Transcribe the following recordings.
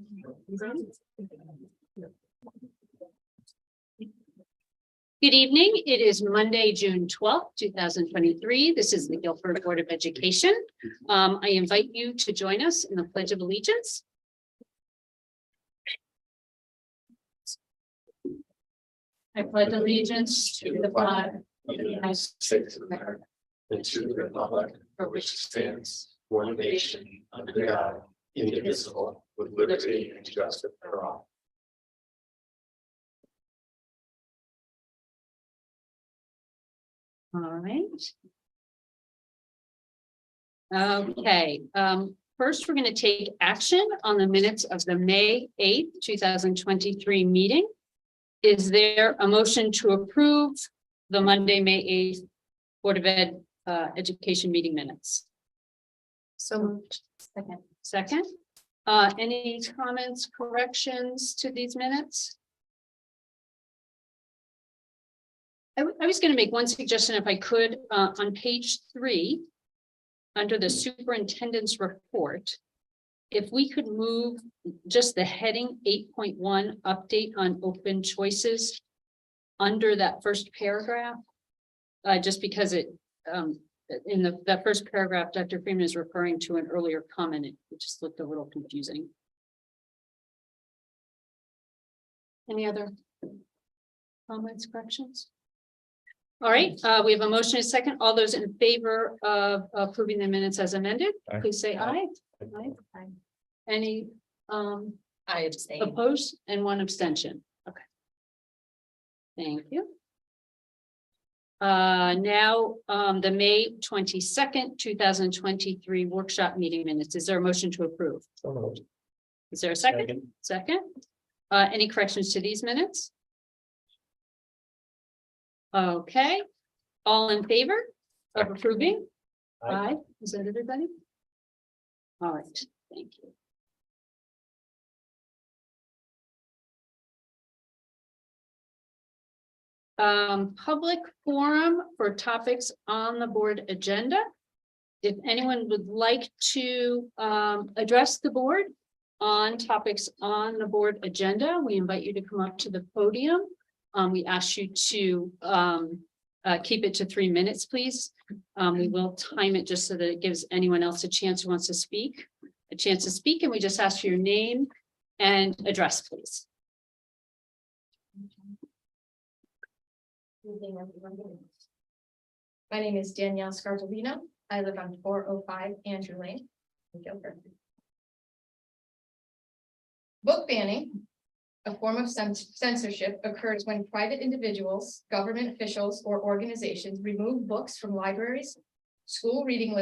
Good evening. It is Monday, June 12th, 2023. This is the Guilford Board of Education. I invite you to join us in the Pledge of Allegiance. I pledge allegiance to the flag of the United States of America and to the republic for which it stands, one nation, under God, indivisible, with liberty and justice for all. All right. Okay. First, we're going to take action on the minutes of the May 8th, 2023 meeting. Is there a motion to approve the Monday, May 8th Board of Education meeting minutes? So moved. Second. Any comments, corrections to these minutes? I was going to make one suggestion if I could, on page 3, under the superintendent's report, if we could move just the heading 8.1 update on open choices under that first paragraph, just because it in that first paragraph, Dr. Freeman is referring to an earlier comment. It just looked a little confusing. Any other comments, corrections? All right, we have a motion and a second. All those in favor of approving the minutes as amended, please say aye. Aye. Any I abstain. opposed and one abstention? Okay. Thank you. Now, the May 22nd, 2023 workshop meeting minutes. Is there a motion to approve? Is there a second? Second. Any corrections to these minutes? Okay, all in favor of approving? Aye. Is that everybody? All right, thank you. Public forum for topics on the board agenda. If anyone would like to address the board on topics on the board agenda, we invite you to come up to the podium. We ask you to keep it to 3 minutes, please. We will time it just so that it gives anyone else a chance who wants to speak, and we just ask for your name and address, please. My name is Danielle Scartolino. I live on 405 Andrew Lane in Guilford. Book banning, a form of censorship, occurs when private individuals, government officials, or organizations remove books from libraries, school reading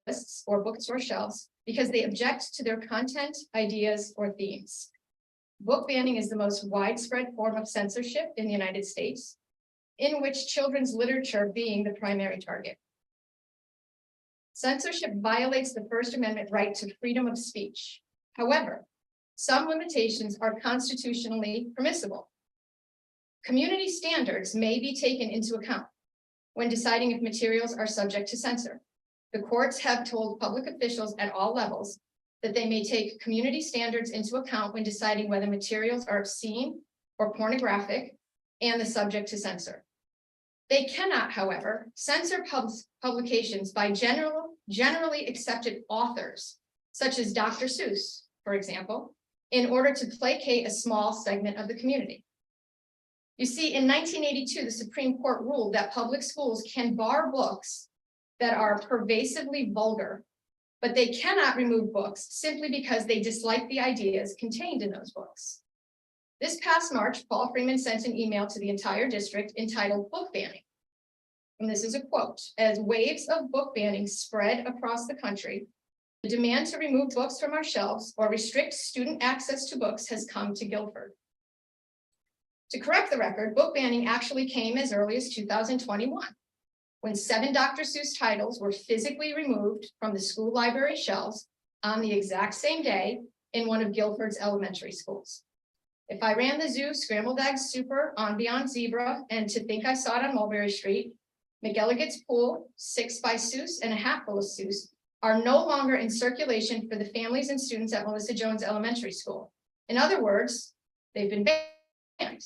lists, or bookstore shelves because they object to their content, ideas, or themes. Book banning is the most widespread form of censorship in the United States, in which children's literature being the primary target. Censorship violates the First Amendment right to freedom of speech. However, some limitations are constitutionally permissible. Community standards may be taken into account when deciding if materials are subject to censor. The courts have told public officials at all levels that they may take community standards into account when deciding whether materials are obscene or pornographic and the subject to censor. They cannot, however, censor publications by generally accepted authors, such as Dr. Seuss, for example, in order to placate a small segment of the community. You see, in 1982, the Supreme Court ruled that public schools can bar books that are pervasively vulgar, but they cannot remove books simply because they dislike the ideas contained in those books. This past March, Paul Freeman sent an email to the entire district entitled Book Banning. And this is a quote: "As waves of book banning spread across the country, the demand to remove books from our shelves or restrict student access to books has come to Guilford." To correct the record, book banning actually came as early as 2021, when 7 Dr. Seuss titles were physically removed from the school library shelves on the exact same day in one of Guilford's elementary schools. If I ran the zoo, Scrambled Eggs Super, On Beyond Zebra, and To Think I Saw It on Mulberry Street, McElligot's Pool, 6 by Seuss, and A Hatful of Seuss are no longer in circulation for the families and students at Melissa Jones Elementary School. In other words, they've been banned.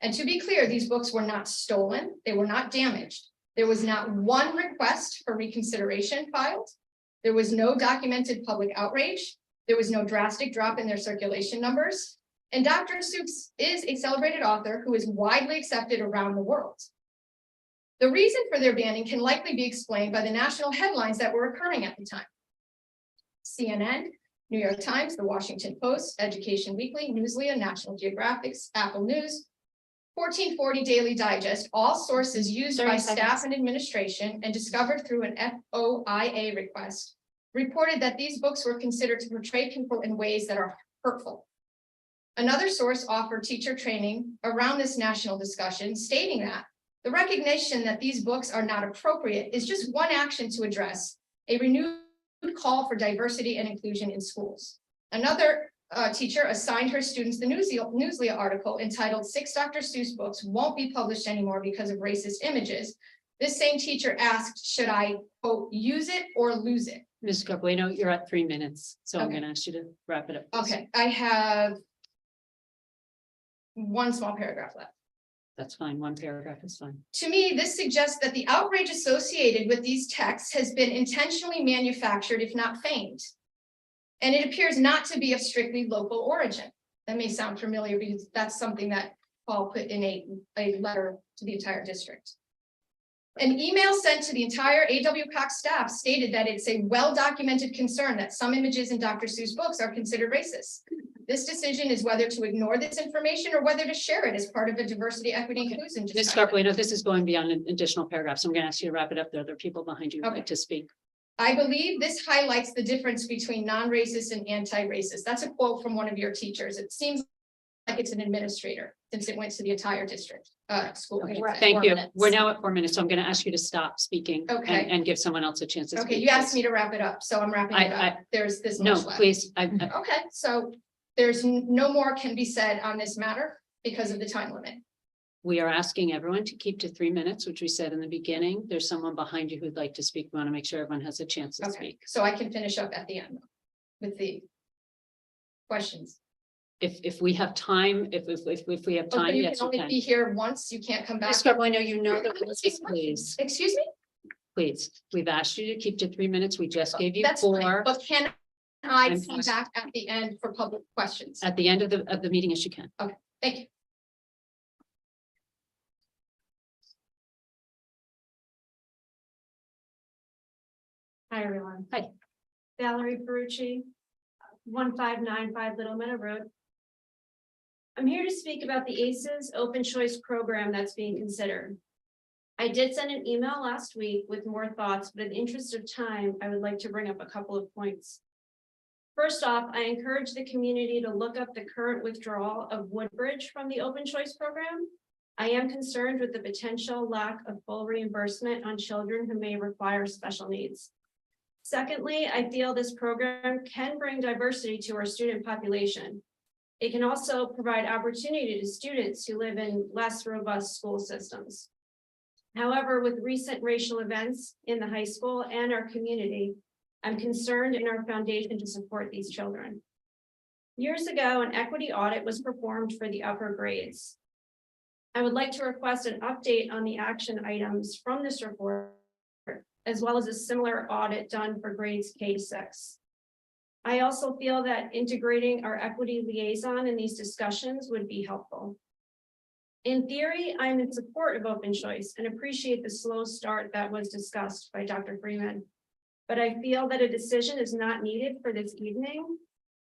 And to be clear, these books were not stolen. They were not damaged. There was not one request for reconsideration filed. There was no documented public outrage. There was no drastic drop in their circulation numbers. And Dr. Seuss is a celebrated author who is widely accepted around the world. The reason for their banning can likely be explained by the national headlines that were occurring at the time. CNN, New York Times, The Washington Post, Education Weekly, Newsletter, National Geographic, Apple News, 1440 Daily Digest, all sources used by staff and administration and discovered through an FOIA request, reported that these books were considered to portray people in ways that are hurtful. Another source offered teacher training around this national discussion, stating that the recognition that these books are not appropriate is just one action to address a renewed call for diversity and inclusion in schools. Another teacher assigned her students the Newsletter article entitled 6 Dr. Seuss books won't be published anymore because of racist images. This same teacher asked, should I, quote, use it or lose it? Ms. Carpellino, you're at 3 minutes, so I'm Okay. going to ask you to wrap it up, please. Okay, I have one small paragraph left. That's fine. One paragraph is fine. To me, this suggests that the outrage associated with these texts has been intentionally manufactured, if not feigned. And it appears not to be of strictly local origin. That may sound familiar because that's something that Paul put in a letter to the entire district. An email sent to the entire A.W. Cox staff stated that it's a well-documented concern that some images in Dr. Seuss books are considered racist. This decision is whether to ignore this information or whether to share it as part of a diversity, equity, inclusion. Ms. discussion. Carpellino, this is going beyond an additional paragraph, so I'm going to ask you to wrap it up. There are other people behind you who would like to speak. I believe this highlights the difference between non-racist and anti-racist. That's a quote from one of your teachers. It seems like it's an administrator since it went to the entire district, school. Okay, We're at thank 4 you. minutes. We're now at 4 minutes, so I'm going to ask you to stop speaking Okay. and give someone else a chance to speak. Okay, you asked me to wrap it up, so I'm wrapping it up. There's this No, much left. please. Okay, so there's no more can be said on this matter because of the time limit. We are asking everyone to keep to 3 minutes, which we said in the beginning. There's someone behind you who'd like to speak. We want to make sure everyone has a chance to Okay, speak. so I can finish up at the end with the questions. If we have time, if we have Oh, time, but you yes, can you only can. be here once, you can't come back. Ms. Carpellino, you know that, please, Excuse me? please. We've asked you to keep to 3 minutes. We just gave you That's fine, 4. but can I I'm come back at the end for public questions? At the end of the meeting, as you can. Thank you. Hi, everyone. Hi. Valerie Ferrucci, 1595 Little Meadow Road. I'm here to speak about the ACES Open Choice Program that's being considered. I did send an email last week with more thoughts, but in the interest of time, I would like to bring up a couple of points. First off, I encourage the community to look up the current withdrawal of Woodbridge from the Open Choice Program. I am concerned with the potential lack of full reimbursement on children who may require special needs. Secondly, I feel this program can bring diversity to our student population. It can also provide opportunity to students who live in less robust school systems. However, with recent racial events in the high school and our community, I'm concerned in our foundation to support these children. Years ago, an equity audit was performed for the upper grades. I would like to request an update on the action items from this report, as well as a similar audit done for grades K-6. I also feel that integrating our equity liaison in these discussions would be helpful. In theory, I'm in support of open choice and appreciate the slow start that was discussed by Dr. Freeman. But I feel that a decision is not needed for this evening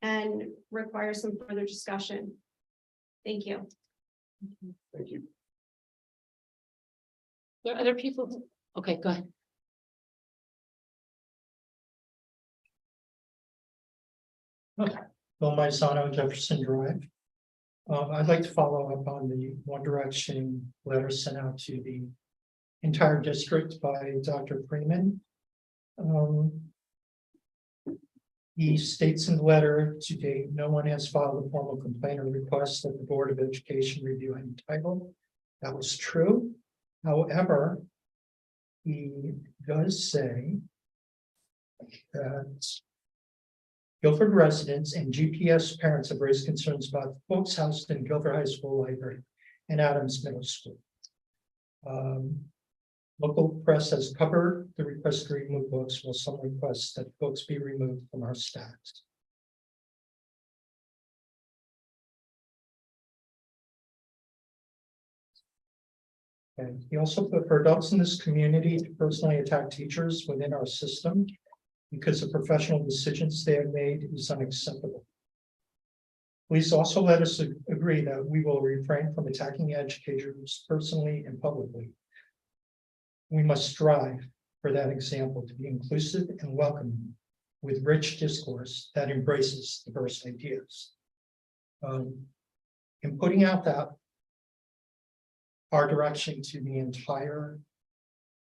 and requires some further discussion. Thank you. Thank you. There are other people. Okay, go ahead. Bill Maisano, Jefferson Drive. I'd like to follow up on the One Direction letter sent out to the entire district by Dr. Freeman. He states in the letter, to date, no one has filed a formal complaint or request that the Board of Education review any title. That was true. However, he does say that Guilford residents and GPS parents have raised concerns about books housed in Guilford High School Library and Adams Middle School. Local press has covered the request to remove books, while some request that books be removed from our stacks. And he also put for adults in this community to personally attack teachers within our system because of professional decisions they have made is unacceptable. Please also let us agree that we will refrain from attacking educators personally and publicly. We must strive for that example to be inclusive and welcoming with rich discourse that embraces diverse ideas. In putting out that our direction to the entire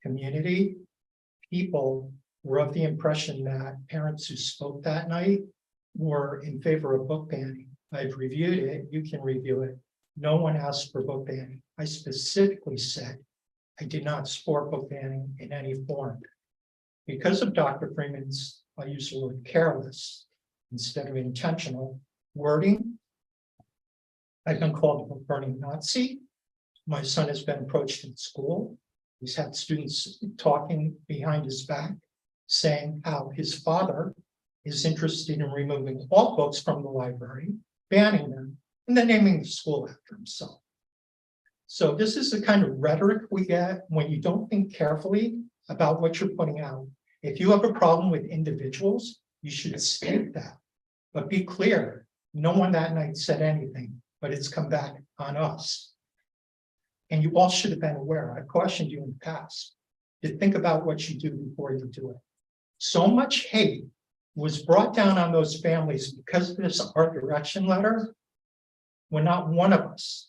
community, people were of the impression that parents who spoke that night were in favor of book banning. I've reviewed it, you can review it. No one asked for book banning. I specifically said I did not support book banning in any form. Because of Dr. Freeman's, I use the word careless instead of intentional wording, I've been called a book burning Nazi. My son has been approached in school. He's had students talking behind his back, saying how his father is interested in removing all books from the library, banning them, and then naming the school after himself. So this is the kind of rhetoric we get when you don't think carefully about what you're putting out. If you have a problem with individuals, you should state that. But be clear, no one that night said anything, but it's come back on us. And you all should have been aware. I cautioned you in the past to think about what you do before you do it. So much hate was brought down on those families because of this art direction letter, when not one of us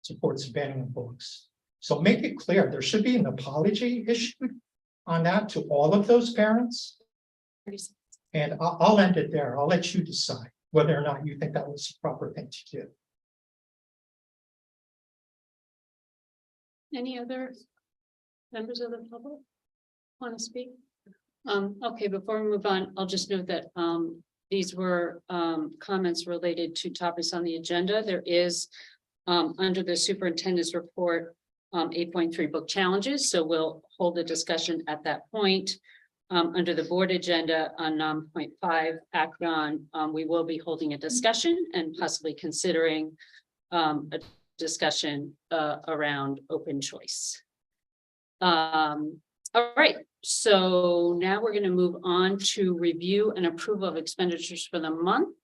supports banning of books. So make it clear, there should be an apology issued on that to all of those parents. And I'll end it there. I'll let you decide whether or not you think that was the proper thing to do. Any other members of the public want to speak? Okay, before we move on, I'll just note that these were comments related to topics on the agenda. There is under the superintendent's report 8.3 book challenges, so we'll hold a discussion at that point. Under the board agenda on 9.5 act on, we will be holding a discussion and possibly considering a discussion around open choice. All right, so now we're going to move on to review and approval of expenditures for the month.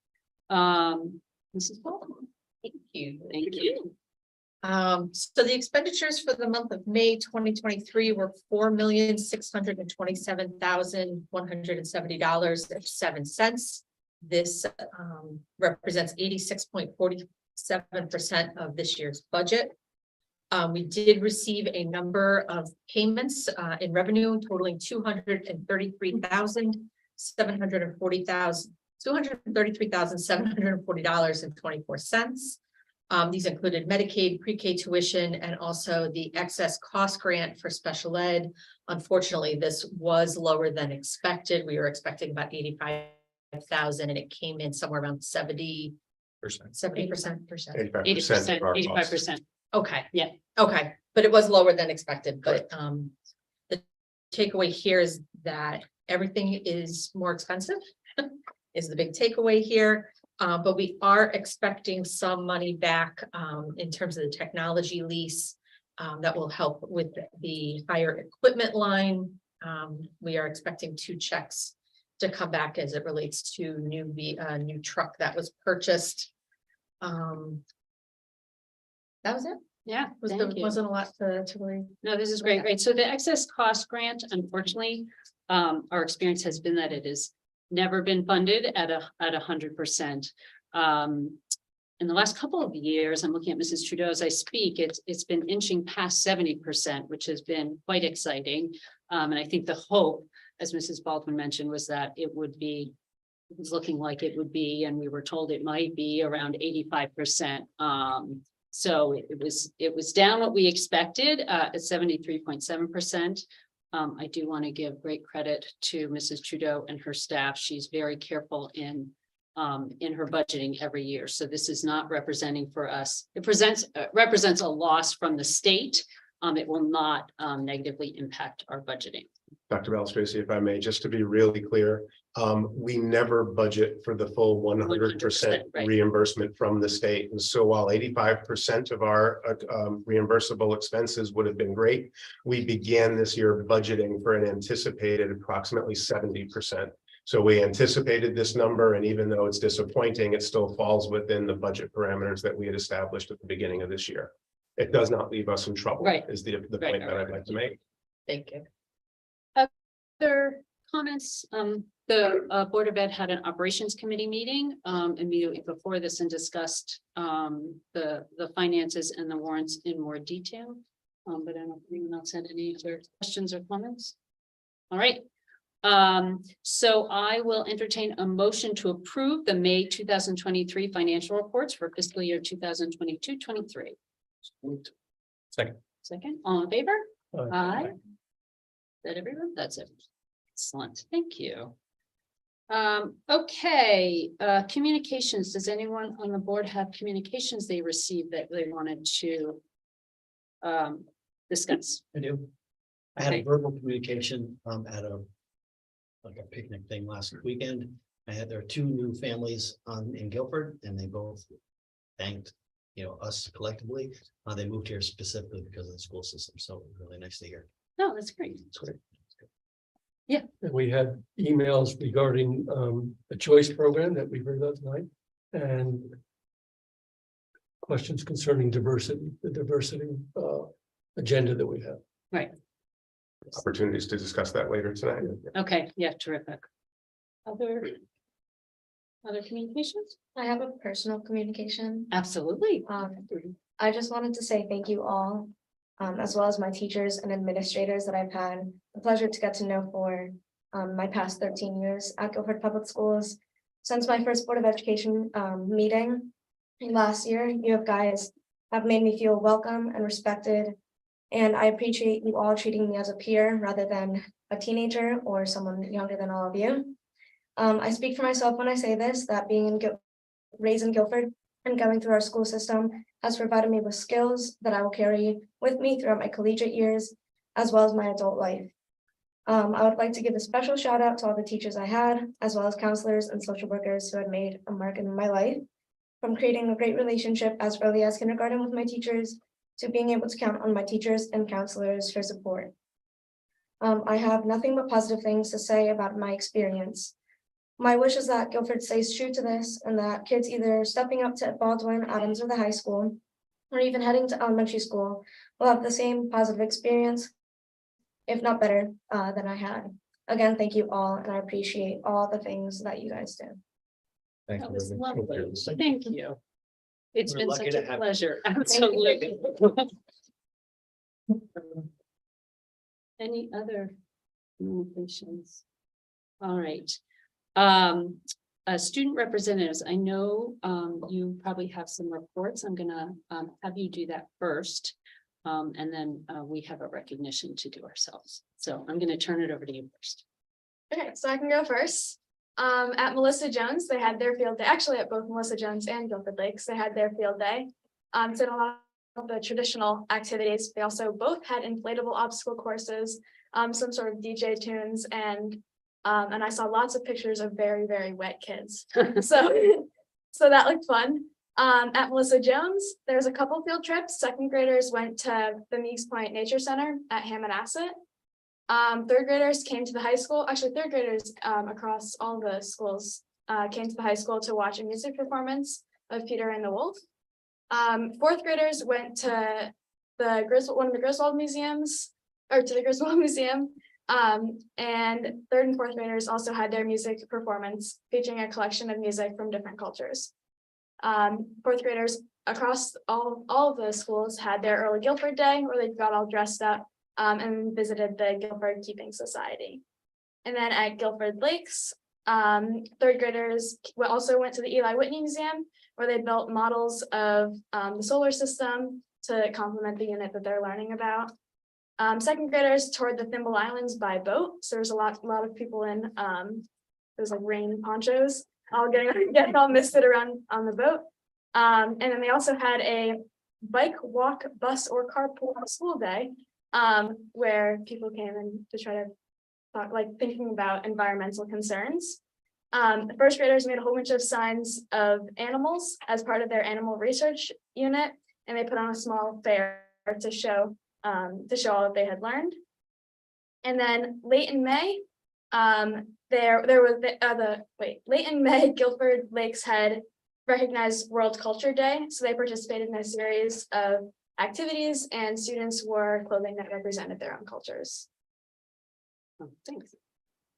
Mrs. Baldwin. Thank you. Thank you. So the expenditures for the month of May 2023 were $4,627,170.07. This represents 86.47% of this year's budget. We did receive a number of payments in revenue totaling $233,740.24. These included Medicaid, pre-K tuition, and also the excess cost grant for special ed. Unfortunately, this was lower than expected. We were expecting about 85,000 and it came in somewhere around 70%. 70%. 85%. Okay. Yeah. Okay, but it was lower than expected, but the takeaway here is that everything is more expensive is the big takeaway here. But we are expecting some money back in terms of the technology lease that will help with the higher equipment line. We are expecting 2 checks to come back as it relates to new truck that was purchased. That was it. Yeah, Wasn't a lot to worry. no, this is great. Great. So the excess cost grant, unfortunately, our experience has been that it is never been funded at 100%. In the last couple of years, I'm looking at Mrs. Trudeau as I speak, it's been inching past 70%, which has been quite exciting. And I think the hope, as Mrs. Baldwin mentioned, was that it was looking like it would be, and we were told it might be around 85%. So it was down what we expected at 73.7%. I do want to give great credit to Mrs. Trudeau and her staff. She's very careful in in her budgeting every year. So this is not representing for us. It represents a loss from the state. It will not negatively impact our budgeting. Dr. Tracy, if I may, just to be really clear, we never budget for the full 100% 100%, right. reimbursement from the state. And so while 85% of our reimbursable expenses would have been great, we began this year budgeting for an anticipated approximately 70%. So we anticipated this number, and even though it's disappointing, it still falls within the budget parameters that we had established at the beginning of this year. It does not leave us in trouble, Right. is the Right, point that I'd like to make. Thank you. Other comments? The Board of Ed had an operations committee meeting immediately before this and discussed the finances and the warrants in more detail. But I don't know if anyone else had any other questions or comments. All right. So I will entertain a motion to approve the May 2023 financial reports for fiscal year 2022-23. Second, all in favor? Aye. Is that everyone? That's it. Excellent. Thank you. Okay, communications. Does anyone on the board have communications they received that they wanted to discuss? I do. I had Okay. a verbal communication at a picnic thing last weekend. There are two new families in Guilford, and they both thanked us collectively. They moved here specifically because of the school system, so really nice to hear. No, that's great. And we had emails regarding the choice program that we heard about tonight and questions concerning diversity, the diversity agenda that we have. Right. Opportunities to discuss that later tonight. Okay. Yeah, terrific. Other communications? I have a personal communication. Absolutely. I just wanted to say thank you all, as well as my teachers and administrators that I've had the pleasure to get to know for my past 13 years at Guilford Public Schools. Since my first Board of Education meeting last year, you guys have made me feel welcome and respected, and I appreciate you all treating me as a peer rather than a teenager or someone younger than all of you. I speak for myself when I say this, that being raised in Guilford and going through our school system has provided me with skills that I will carry with me throughout my collegiate years, as well as my adult life. I would like to give a special shout out to all the teachers I had, as well as counselors and social workers who had made a mark in my life, from creating a great relationship as early as kindergarten with my teachers, to being able to count on my teachers and counselors for support. I have nothing but positive things to say about my experience. My wish is that Guilford stays true to this, and that kids either stepping up to Baldwin, Adams, or the high school, or even heading to elementary school, will have the same positive experience, if not better, than I had. Again, thank you all, and I appreciate all the things that you guys do. Thank That you. was Ruby. lovely. Thank you. It's We're been lucky such to a have you. pleasure. Absolutely. Any other communications? All right. Student representatives, I know you probably have some reports. I'm gonna have you do that first. And then we have a recognition to do ourselves. So I'm gonna turn it over to you first. Okay, so I can go first. At Melissa Jones, they had their field day, actually at both Melissa Jones and Guilford Lakes, they had their field day. Did a lot of the traditional activities. They also both had inflatable obstacle courses, some sort of DJ tunes, and I saw lots of pictures of very, very wet kids. So that looked fun. At Melissa Jones, there's a couple field trips. Second graders went to the Meeks Point Nature Center at Hammonasset. Third graders came to the high school. Actually, third graders across all the schools came to the high school to watch a music performance of Peter and the Wolf. Fourth graders went to one of the Griswold museums, or to the Griswold Museum. And third and fourth graders also had their music performance featuring a collection of music from different cultures. Fourth graders across all of the schools had their early Guilford Day, where they got all dressed up and visited the Guilford Keeping Society. And then at Guilford Lakes, third graders also went to the Eli Whitney Museum, where they built models of the solar system to complement the unit that they're learning about. Second graders toured the Thimble Islands by boat. So there's a lot of people in, there's like rain ponchos. all getting all misted around on the boat. And then they also had a bike, walk, bus, or carpool school day, where people came in to try to talk, like thinking about environmental concerns. The first graders made a whole bunch of signs of animals as part of their animal research unit, and they put on a small fair to show all that they had learned. And then late in May, late in May, Guilford Lakes had recognized World Culture Day, so they participated in a series of activities, and students wore clothing that represented their own cultures. Thanks.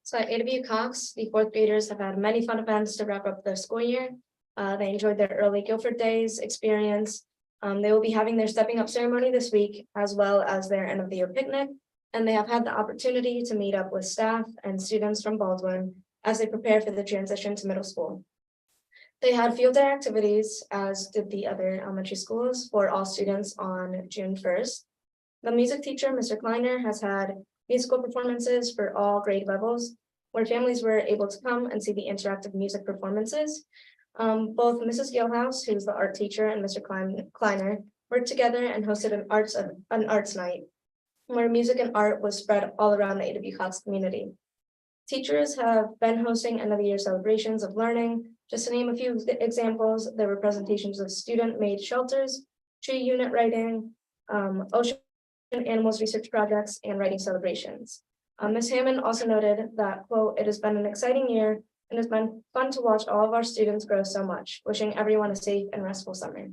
So at AW Cox, the fourth graders have had many fun events to wrap up their school year. They enjoyed their early Guilford Days experience. They will be having their stepping up ceremony this week, as well as their end of the year picnic. And they have had the opportunity to meet up with staff and students from Baldwin as they prepare for the transition to middle school. They had field day activities, as did the other elementary schools, for all students on June 1st. The music teacher, Mr. Kleiner, has had musical performances for all grade levels, where families were able to come and see the interactive music performances. Both Mrs. Gilhouse, who's the art teacher, and Mr. Kleiner worked together and hosted an arts night, where music and art was spread all around the AW Cox community. Teachers have been hosting end of the year celebrations of learning. Just to name a few examples, there were presentations of student-made shelters, tree unit writing, ocean animals research projects, and writing celebrations. Ms. Hammond also noted that, quote, "It has been an exciting year and it's been fun to watch all of our students grow so much, wishing everyone a safe and restful summer."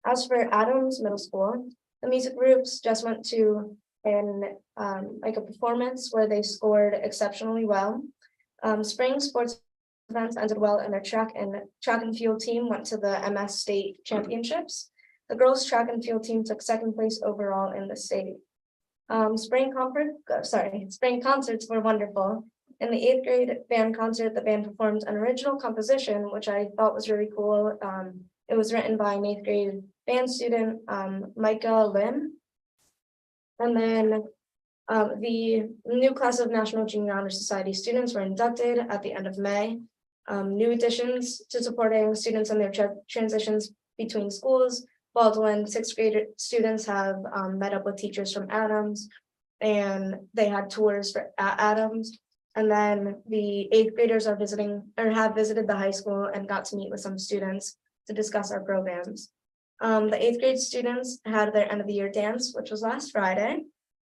As for Adams Middle School, the music groups just went to a performance where they scored exceptionally well. Spring sports events ended well, and their track and field team went to the MS State Championships. The girls' track and field team took second place overall in the state. Spring concerts were wonderful. In the 8th grade band concert, the band performed an original composition, which I thought was really cool. It was written by an 8th grade band student, Micah Lim. And then the new class of National Junior Honor Society students were inducted at the end of May. New additions to supporting students in their transitions between schools. Baldwin 6th grade students have met up with teachers from Adams, and they had tours at Adams. And then the 8th graders have visited the high school and got to meet with some students to discuss our programs. The 8th grade students had their end of the year dance, which was last Friday,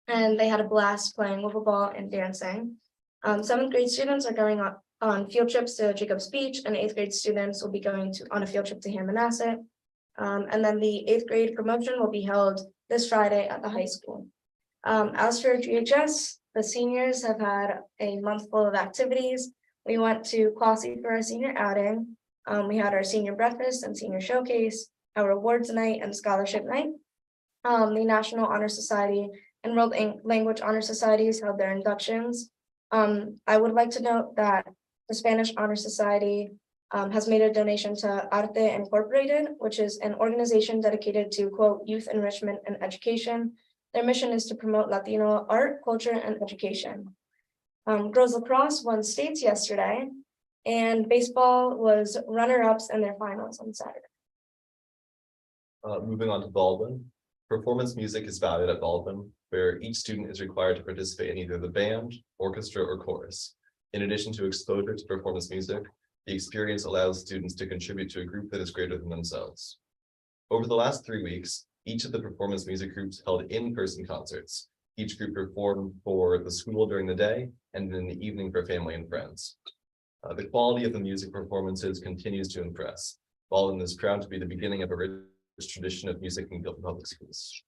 and they had a blast playing wiffle ball and dancing. 7th grade students are going on field trips to Jacobs Beach, and 8th grade students will be going on a field trip to Hammonasset. And then the 8th grade promotion will be held this Friday at the high school. As for GHS, the seniors have had a month full of activities. We went to Quasi for our senior outing. We had our senior breakfast and senior showcase, our awards night and scholarship night. The National Honor Society and World Language Honor Societies held their inductions. I would like to note that the Spanish Honor Society has made a donation to Arte Incorporated, which is an organization dedicated to, quote, youth enrichment and education. Their mission is to promote Latino art, culture, and education. Girls lacrosse won states yesterday, and baseball was runner-ups in their finals on Saturday. Moving on to Baldwin. Performance music is valued at Baldwin, where each student is required to participate in either the band, orchestra, or chorus. In addition to exposure to performance music, the experience allows students to contribute to a group that is greater than themselves. Over the last 3 weeks, each of the performance music groups held in-person concerts. Each group performed for the school during the day and in the evening for family and friends. The quality of the music performances continues to impress. Baldwin is proud to be the beginning of a rich tradition of music in Guilford Public Schools.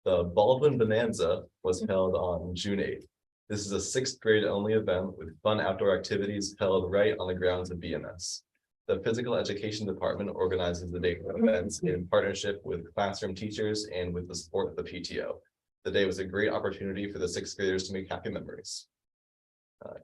The Baldwin Bonanza was held on June 8th. This is a 6th grade only event with fun outdoor activities held right on the grounds of BMS. The physical education department organizes the day events in partnership with classroom teachers and with the support of the PTO. The day was a great opportunity for the 6th graders to make happy memories.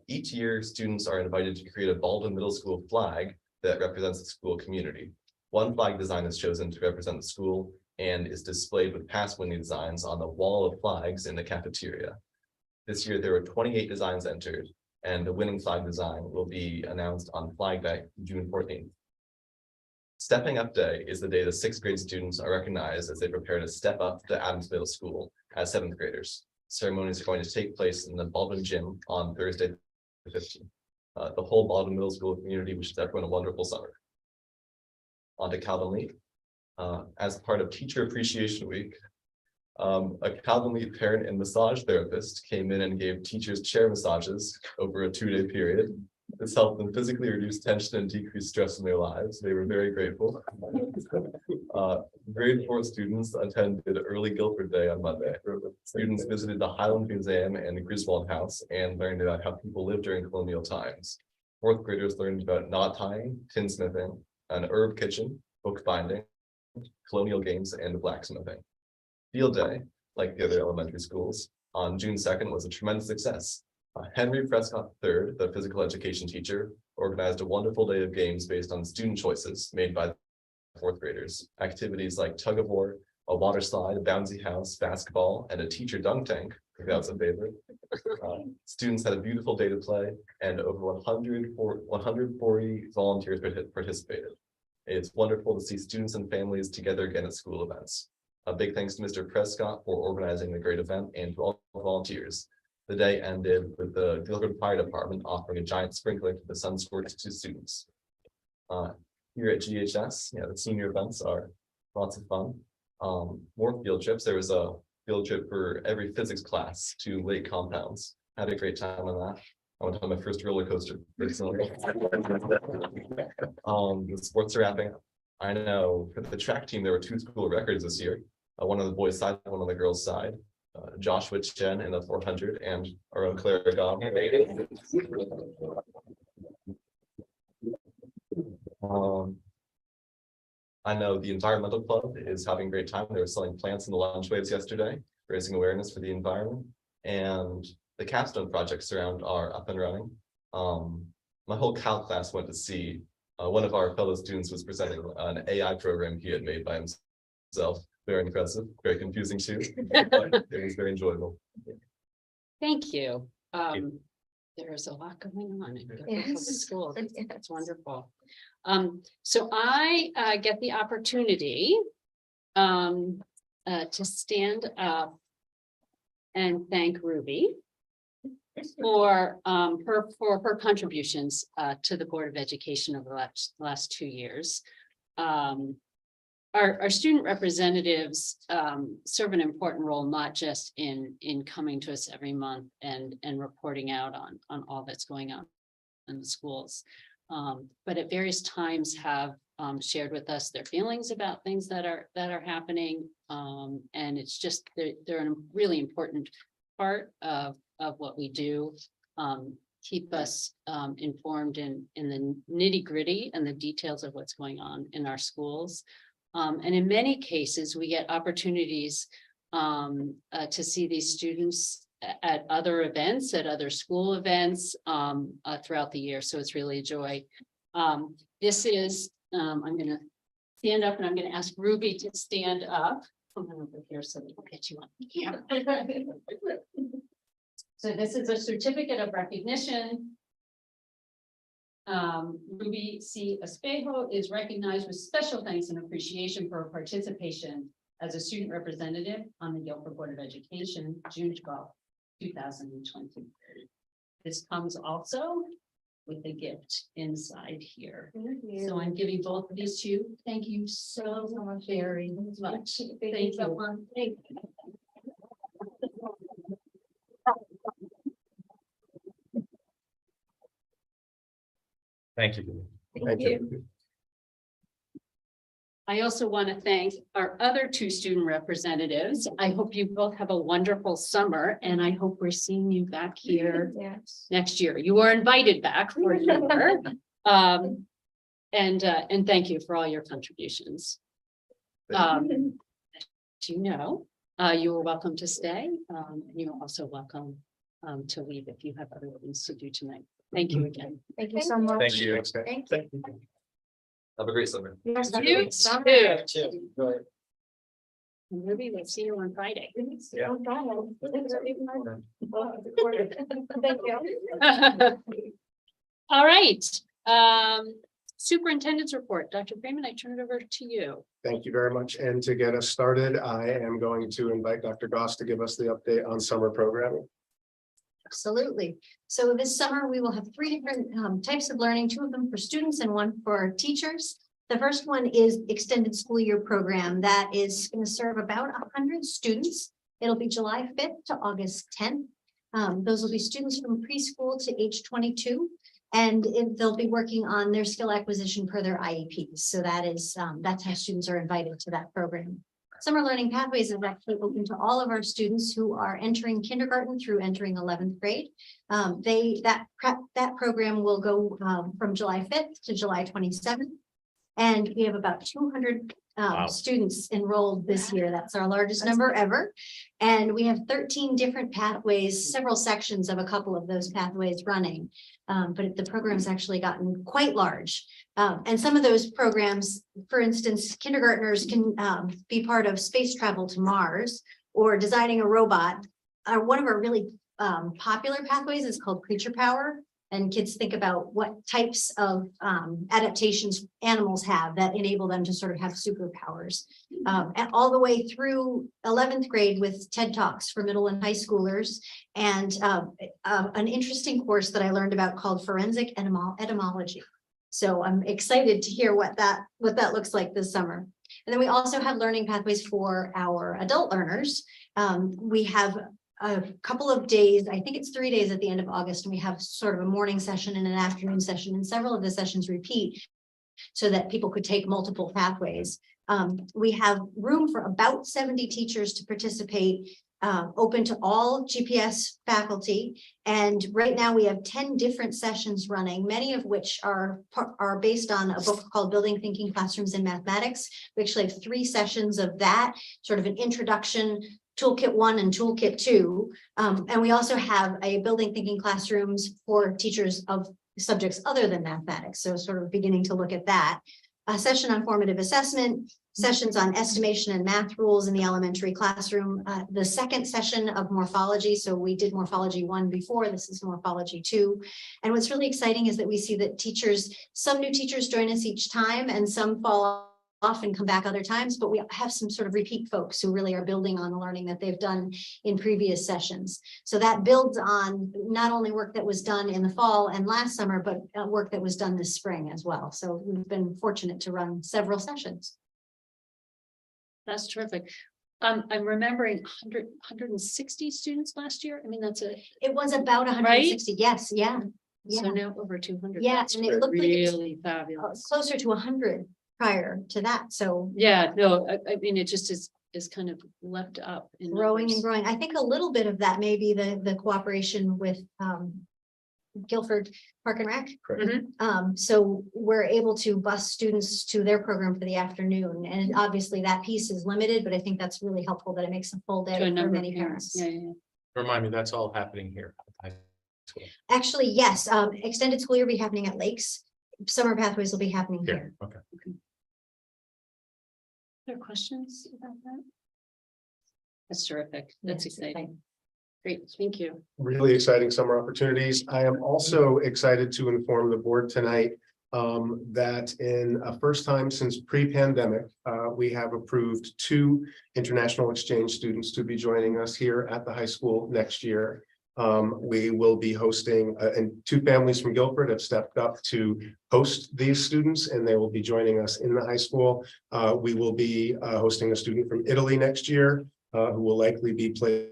Each year, students are invited to create a Baldwin Middle School flag that represents the school community. One flag design is chosen to represent the school and is displayed with past winning designs on the wall of flags in the cafeteria. This year, there were 28 designs entered, and the winning flag design will be announced on Flag Day, June 14th. Stepping Up Day is the day the 6th grade students are recognized as they prepare to step up to Adams Middle School as 7th graders. Ceremonies are going to take place in the Baldwin Gym on Thursday, the 15th. The whole Baldwin Middle School community wishes everyone a wonderful summer. On to Calvin Lee. As part of Teacher Appreciation Week, a Calvin Lee parent and massage therapist came in and gave teachers chair massages over a 2-day period. This helped them physically reduce tension and decrease stress in their lives. They were very grateful. Grade 4 students attended early Guilford Day on Monday. Students visited the Highland Museum and the Griswold House and learned about how people lived during colonial times. 4th graders learned about knot tying, tinsmithing, an herb kitchen, book binding, colonial games, and blacksmithing. Field Day, like the other elementary schools, on June 2nd was a tremendous success. Henry Prescott III, the physical education teacher, organized a wonderful day of games based on student choices made by 4th graders. Activities like tug of war, a water slide, a bouncy house, basketball, and a teacher dunk tank. I think that was a favorite. Students had a beautiful day to play, and over 140 volunteers participated. It's wonderful to see students and families together again at school events. A big thanks to Mr. Prescott for organizing the great event and to all the volunteers. The day ended with the Guilford Fire Department offering a giant sprinkler to the sun scorched to students. Here at GHS, the senior events are lots of fun. More field trips. There was a field trip for every physics class to Lake Compounds. Had a great time on that. I went on my first roller coaster personally. The sports are wrapping up. I know for the track team, there were 2 school records this year. One on the boys' side, one on the girls' side. Joshua Chen in the 400 and our own Clara Gobb. I know the environmental club is having a great time. They were selling plants in the lunch waves yesterday, raising awareness for the environment, and the capstone projects around are up and running. My whole Cal class went to see one of our fellow students was presenting an AI program he had made by himself. Very impressive, very confusing too, but it was very enjoyable. Thank you. There's a lot going on in Guilford Public Schools. That's wonderful. So I get the opportunity to stand up and thank Ruby for her contributions to the Board of Education over the last 2 years. Our student representatives serve an important role, not just in coming to us every month and reporting out on all that's going on in the schools, but at various times have shared with us their feelings about things that are happening, and it's just they're a really important part of what we do. Keep us informed in the nitty-gritty and the details of what's going on in our schools. And in many cases, we get opportunities to see these students at other events, at other school events throughout the year. So it's really a joy. This is, I'm going to stand up and I'm going to ask Ruby to stand up. Come on over here so we can get you on camera. So this is a certificate of recognition. Ruby C. Espejo is recognized with special thanks and appreciation for her participation as a student representative on the Guilford Board of Education, June 12, 2020. This comes also with a gift inside here. So I'm giving both of these to you. Thank you so much, very much. Thank you. Thank you. Thank you. Thank you. I also want to thank our other 2 student representatives. I hope you both have a wonderful summer, and I hope we're seeing you back here next year. You are invited back for sure. And thank you for all your contributions. As you know, you are welcome to stay. You're also welcome to leave if you have other things to do tonight. Thank you again. Thank you so much. Thank you. Thank you. Have a great summer. Yes, You summer. too. Right. Ruby, we'll see you on Friday. Yeah. Thank you. All right, superintendent's report. Dr. Freeman, I turn it over to you. Thank you very much. And to get us started, I am going to invite Dr. Goss to give us the update on summer programming. Absolutely. So this summer, we will have three different types of learning, two of them for students and one for teachers. The first one is extended school year program that is going to serve about 100 students. It'll be July 5th to August 10th. Those will be students from preschool to age 22. And they'll be working on their skill acquisition per their IEPs. So that's how students are invited to that program. Summer Learning Pathways is actually open to all of our students who are entering kindergarten through entering 11th grade. That program will go from July 5th to July 27th. And we have about 200 students enrolled this year. That's our largest number ever. And we have 13 different pathways, several sections of a couple of those pathways running. But the program's actually gotten quite large. And some of those programs, for instance, kindergartners can be part of space travel to Mars or designing a robot. One of our really popular pathways is called Creature Power. And kids think about what types of adaptations animals have that enable them to sort of have superpowers. And all the way through 11th grade with TED Talks for middle and high schoolers. And an interesting course that I learned about called forensic etymology. So I'm excited to hear what that looks like this summer. And then we also have learning pathways for our adult learners. We have a couple of days, I think it's 3 days at the end of August, and we have sort of a morning session and an afternoon session, and several of the sessions repeat so that people could take multiple pathways. We have room for about 70 teachers to participate, open to all GPS faculty. And right now we have 10 different sessions running, many of which are based on a book called Building Thinking Classrooms in Mathematics. We actually have 3 sessions of that, sort of an introduction, Toolkit 1 and Toolkit 2. And we also have a Building Thinking Classrooms for teachers of subjects other than mathematics. So sort of beginning to look at that. A session on formative assessment, sessions on estimation and math rules in the elementary classroom. The second session of morphology. So we did morphology 1 before, this is morphology 2. And what's really exciting is that we see that some new teachers join us each time and some fall off and come back other times, but we have some sort of repeat folks who really are building on the learning that they've done in previous sessions. So that builds on not only work that was done in the fall and last summer, but work that was done this spring as well. So we've been fortunate to run several sessions. That's terrific. I'm remembering 160 students last year. I mean, It was about 160. Right? Yes. Yeah. So now over 200. Yeah. That's and it looked really like fabulous. Closer to 100 prior to that. So yeah, no, I mean, it just is kind of left up in growing numbers. and growing. I think a little bit of that may be the cooperation with Guilford Park and Rec. So we're able to bus students to their program for the afternoon, and obviously that piece is limited, but I think that's really helpful that it makes a full day for many parents. Yeah. Remind me, that's all happening here. Actually, yes, extended school year will be happening at Lakes. Summer pathways will be happening here. Okay. There are questions about that? That's terrific. That's Yes, exciting. Great, thank you. Really exciting summer opportunities. I am also excited to inform the board tonight that in a first time since pre-pandemic, we have approved 2 international exchange students to be joining us here at the high school next year. We will be hosting, and 2 families from Guilford have stepped up to host these students, and they will be joining us in the high school. We will be hosting a student from Italy next year, who will likely be placed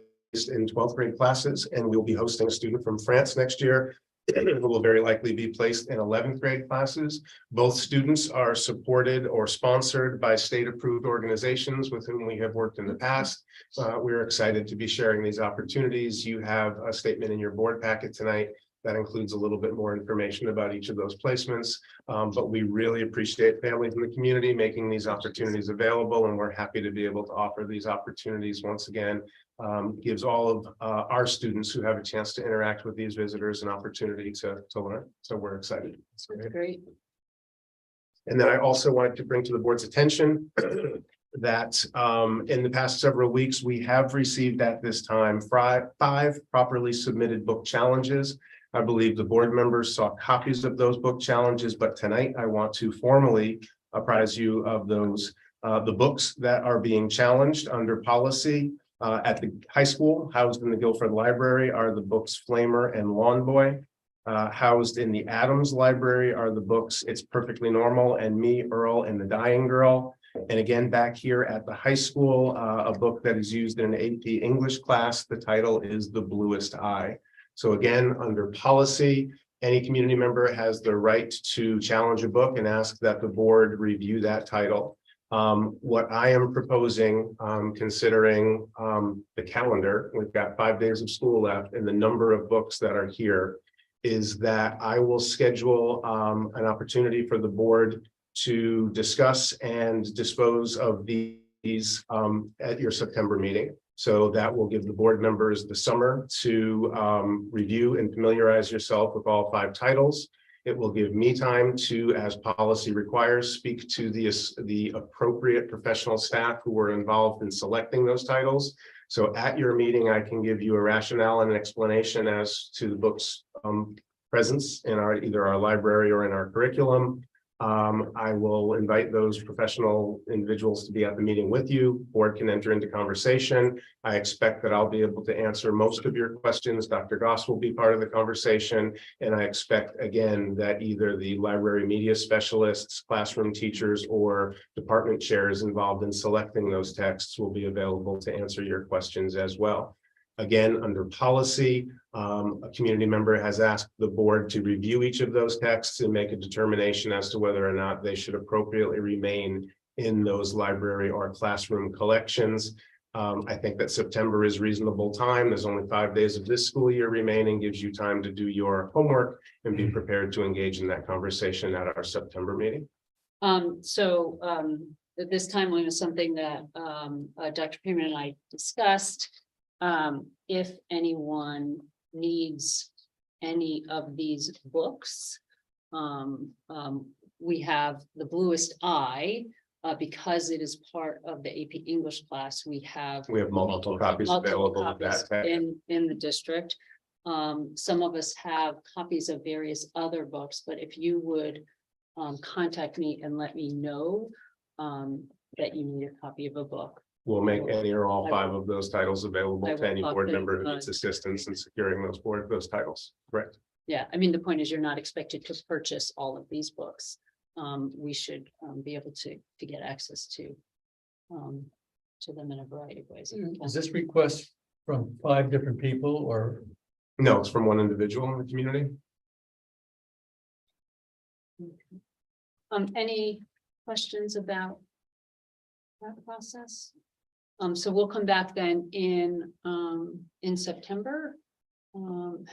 in 12th grade classes, and we'll be hosting a student from France next year, who will very likely be placed in 11th grade classes. Both students are supported or sponsored by state-approved organizations with whom we have worked in the past. We're excited to be sharing these opportunities. You have a statement in your board packet tonight that includes a little bit more information about each of those placements. But we really appreciate families in the community making these opportunities available, and we're happy to be able to offer these opportunities once again. Gives all of our students who have a chance to interact with these visitors an opportunity to learn. So we're excited. Great. And then I also wanted to bring to the board's attention that in the past several weeks, we have received at this time five properly submitted book challenges. I believe the board members saw copies of those book challenges, but tonight I want to formally apprise you of those, the books that are being challenged under policy. At the high school, housed in the Guilford Library, are the books Flamer and Lawn Boy. Housed in the Adams Library are the books It's Perfectly Normal and Me, Earl, and the Dying Girl. And again, back here at the high school, a book that is used in an AP English class, the title is The Bluest Eye. So again, under policy, any community member has the right to challenge a book and ask that the board review that title. What I am proposing, considering the calendar, we've got 5 days of school left and the number of books that are here, is that I will schedule an opportunity for the board to discuss and dispose of these at your September meeting. So that will give the board members the summer to review and familiarize yourself with all 5 titles. It will give me time to, as policy requires, speak to the appropriate professional staff who were involved in selecting those titles. So at your meeting, I can give you a rationale and an explanation as to the book's presence in either our library or in our curriculum. I will invite those professional individuals to be at the meeting with you. Board can enter into conversation. I expect that I'll be able to answer most of your questions. Dr. Goss will be part of the conversation. And I expect, again, that either the library media specialists, classroom teachers, or department chairs involved in selecting those texts will be available to answer your questions as well. Again, under policy, a community member has asked the board to review each of those texts and make a determination as to whether or not they should appropriately remain in those library or classroom collections. I think that September is reasonable time. There's only 5 days of this school year remaining, gives you time to do your homework and be prepared to engage in that conversation at our September meeting. This timeline is something that Dr. Freeman and I discussed. If anyone needs any of these books, we have The Bluest Eye, because it is part of the AP English class. We have multiple copies available of that in the district. Some of us have copies of various other books, but if you would contact me and let me know that you need a copy of a book, we'll make any or all 5 of those titles available I to will any talk board to, member who needs assistance in securing those titles. Correct. yeah, I mean, the point is you're not expected to purchase all of these books. We should be able to get access to them in a variety of ways. Is this request from 5 different people or? No, it's from one individual in the community. Any questions about that process? So we'll come back then in September,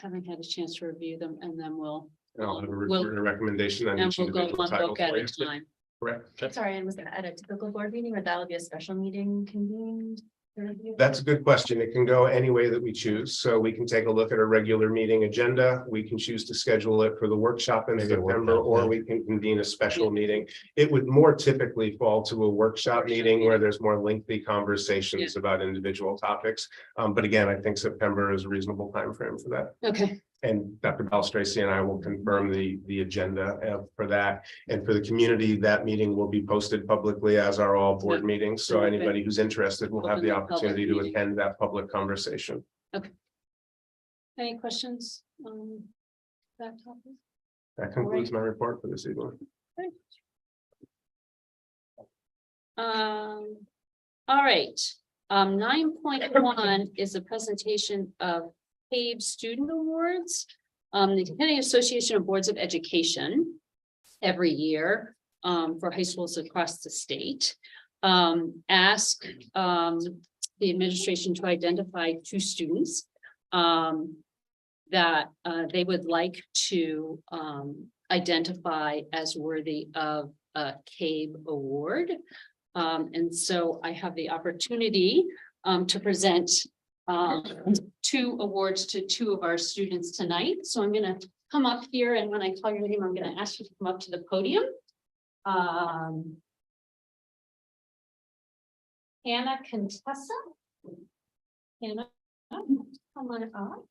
having had a chance to review them, and then we'll I'll have a recommendation on each go individual one title book at for a you. time. Correct. Sorry, and was that at a typical board meeting or that would be a special meeting convened? That's a good question. It can go any way that we choose. So we can take a look at a regular meeting agenda. We can choose to schedule it for the workshop in Maybe a September, workshop, or yeah. we can convene a special meeting. It would more typically fall to a workshop meeting where there's more lengthy conversations about individual topics. But again, I think September is a reasonable time frame for that. Okay, And Dr. Balstracy and I will confirm the agenda for that. And for the community, that meeting will be posted publicly, as are all board meetings. So Open- anybody who's interested will have open the the public opportunity to meeting. attend that public conversation. any questions on that topic? That concludes my report for this evening. All right, 9.1 is a presentation of PAVE Student Awards. The Kentucky Association of Boards of Education every year for high schools across the state ask the administration to identify 2 students that they would like to identify as worthy of a CAVE award. And so I have the opportunity to present 2 awards to 2 of our students tonight. So I'm going to come up here, and when I call your name, I'm going to ask you to come up to the podium. Hannah Contessa. Hannah, come on up.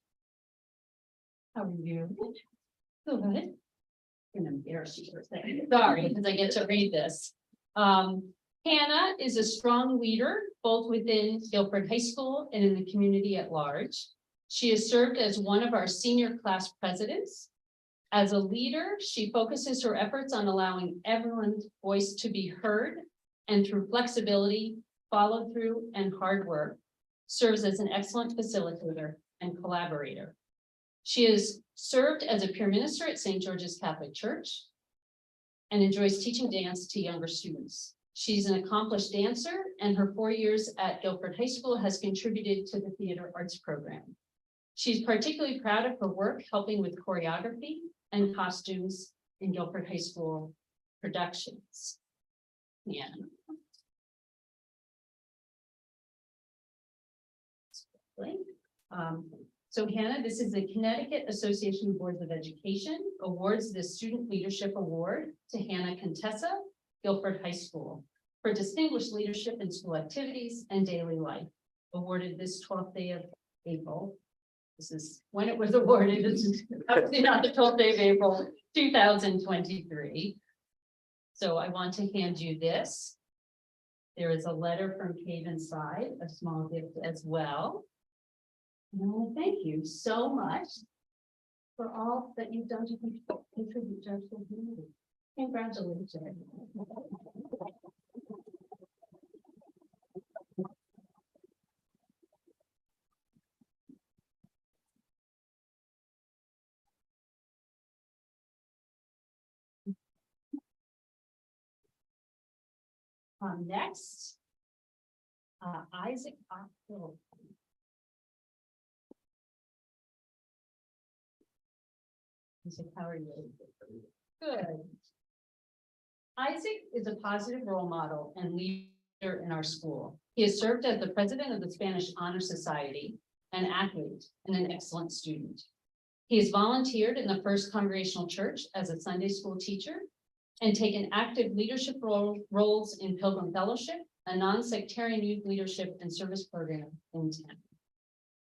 How are you? Good. I'm gonna embarrass you for a second. Sorry, because I get to read this. Hannah is a strong leader, both within Guilford High School and in the community at large. She has served as one of our senior class presidents. As a leader, she focuses her efforts on allowing everyone's voice to be heard, and through flexibility, follow through, and hard work, serves as an excellent facilitator and collaborator. She has served as a peer minister at St. George's Catholic Church and enjoys teaching dance to younger students. She's an accomplished dancer, and her 4 years at Guilford High School has contributed to the theater arts program. She's particularly proud of her work helping with choreography and costumes in Guilford High School productions. Yeah. So Hannah, this is the Connecticut Association of Boards of Education awards the Student Leadership Award to Hannah Contessa, Guilford High School, for distinguished leadership in school activities and daily life, awarded this 12th day of April. This is when it was awarded. This is obviously not the 12th day of April, 2023. So I want to hand you this. There is a letter from Cave inside, a small gift as well. And I want to thank you so much for all that you've done to contribute to our school community. Congratulations. Next, Isaac Ockhill. Isaac, how are you? Good. Isaac is a positive role model and leader in our school. He has served as the president of the Spanish Honor Society, an athlete, and an excellent student. He has volunteered in the First Congregational Church as a Sunday school teacher and taken active leadership roles in Pilgrim Fellowship, a non-sectarian youth leadership and service program in town.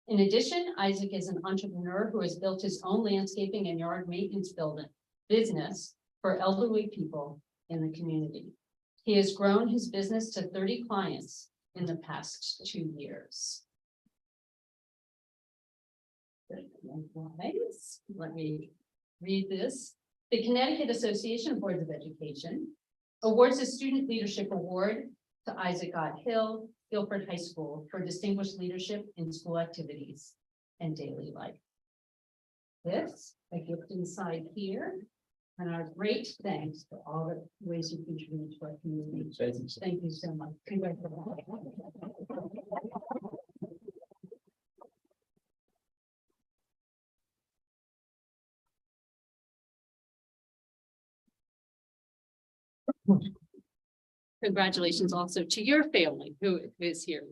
In addition, Isaac is an entrepreneur who has built his own landscaping and yard maintenance business for elderly people in the community. He has grown his business to 30 clients in the past 2 years. Let me read this. The Connecticut Association of Boards of Education awards a Student Leadership Award to Isaac Ockhill, Guilford High School, for distinguished leadership in school activities and daily life. This, a gift inside here, and our great thanks for all the ways you contribute to our community. Thank you so much. Congratulations. Congratulations also to your family who is here.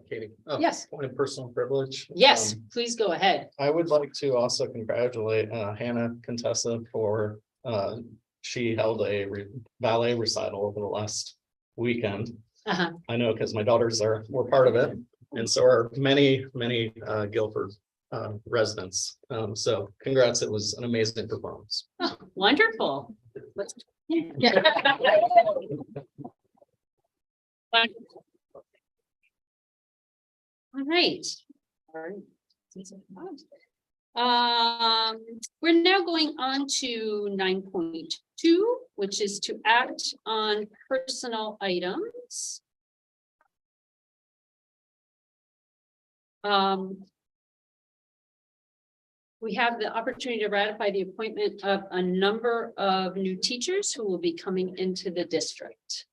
Katie. Yes. Point of personal privilege. Yes, please go ahead. I would like to also congratulate Hannah Contessa for she held a ballet recital over the last weekend. Uh-huh. I know because my daughters were part of it, and so are many Guilford residents. So congrats, it was an amazing performance. Oh, wonderful. All right. We're now going on to 9.2, which is to act on personal items. We have the opportunity to ratify the appointment of a number of new teachers who will be coming into the district.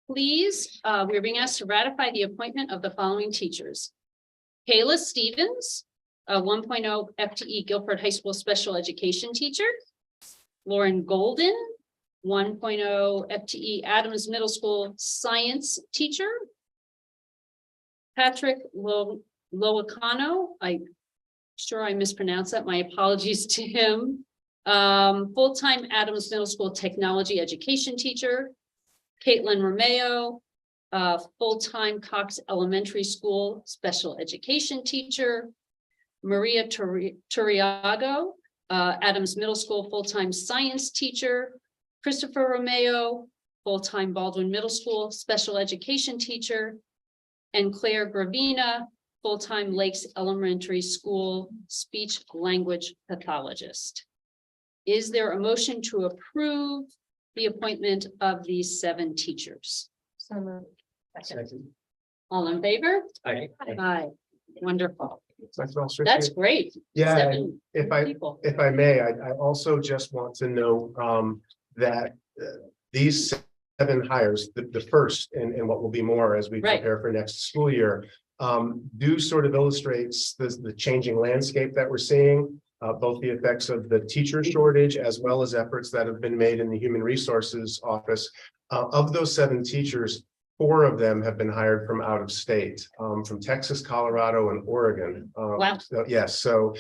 Please, we're being asked to ratify the appointment of the following teachers. Kayla Stevens, a 1.0 FTE Guilford High School Special Education teacher. Lauren Golden, 1.0 FTE Adams Middle School Science teacher. Patrick Loacano, I'm sure I mispronounced that. My apologies to him. Full-time Adams Middle School Technology Education teacher. Caitlin Romeo, full-time Cox Elementary School special education teacher. Maria Turiago, Adams Middle School full-time science teacher. Christopher Romeo, full-time Baldwin Middle School special education teacher. And Claire Gravina, full-time Lakes Elementary School speech language pathologist. Is there a motion to approve the appointment of these 7 teachers? So moved. Second. All in favor? Aye. Aye. Wonderful. That's That's great. Yeah, 7 if I, people. if I may, I also just want to know that these 7 hires, the first and what will be more as we Right. prepare for next school year, do sort of illustrates the changing landscape that we're seeing, both the effects of the teacher shortage as well as efforts that have been made in the Human Resources Office. Of those 7 teachers, 4 of them have been hired from out of state, from Texas, Colorado, and Oregon. Wow. Yes, so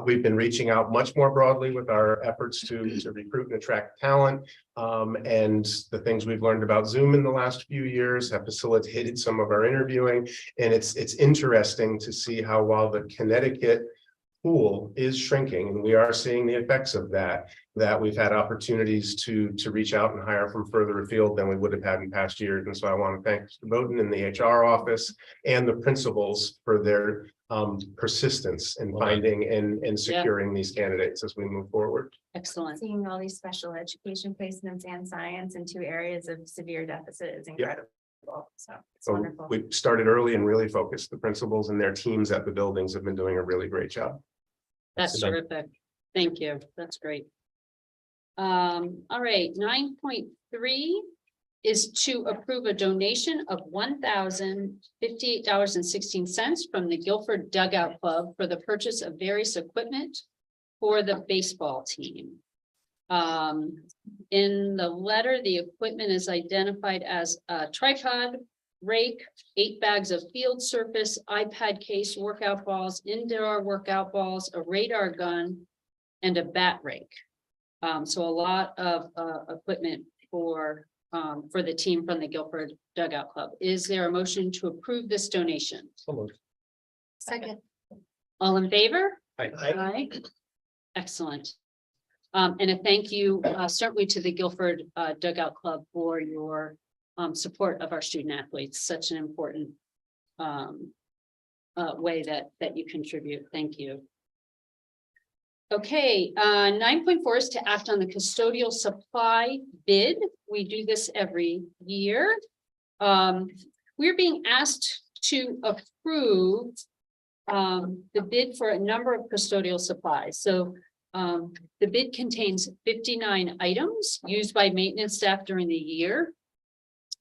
we've been reaching out much more broadly with our efforts to recruit and attract talent. And the things we've learned about Zoom in the last few years have facilitated some of our interviewing. And it's interesting to see how, while the Connecticut pool is shrinking, and we are seeing the effects of that we've had opportunities to reach out and hire from further afield than we would have had in past years. And so I want to thank Mr. Bowden and the HR office and the principals for their persistence in finding and securing these candidates as we move forward. Excellent. Seeing all these special education placements and science in 2 areas of severe deficit is incredible. So it's So wonderful. we started early and really focused. The principals and their teams at the buildings have been doing a really great job. That's terrific. Thank you. That's great. All right, 9.3 is to approve a donation of $1,058.16 from the Guilford Dugout Club for the purchase of various equipment for the baseball team. In the letter, the equipment is identified as a tripod, rake, 8 bags of field surface, iPad case, workout balls, indoor workout balls, a radar gun, and a bat rake. So a lot of equipment for the team from the Guilford Dugout Club. Is there a motion to approve this donation? Second. All in favor? Aye. Aye. Excellent. And a thank you certainly to the Guilford Dugout Club for your support of our student athletes. Such an important way that you contribute. Thank you. Okay, 9.4 is to act on the custodial supply bid. We do this every year. We're being asked to approve the bid for a number of custodial supplies. So the bid contains 59 items used by maintenance staff during the year.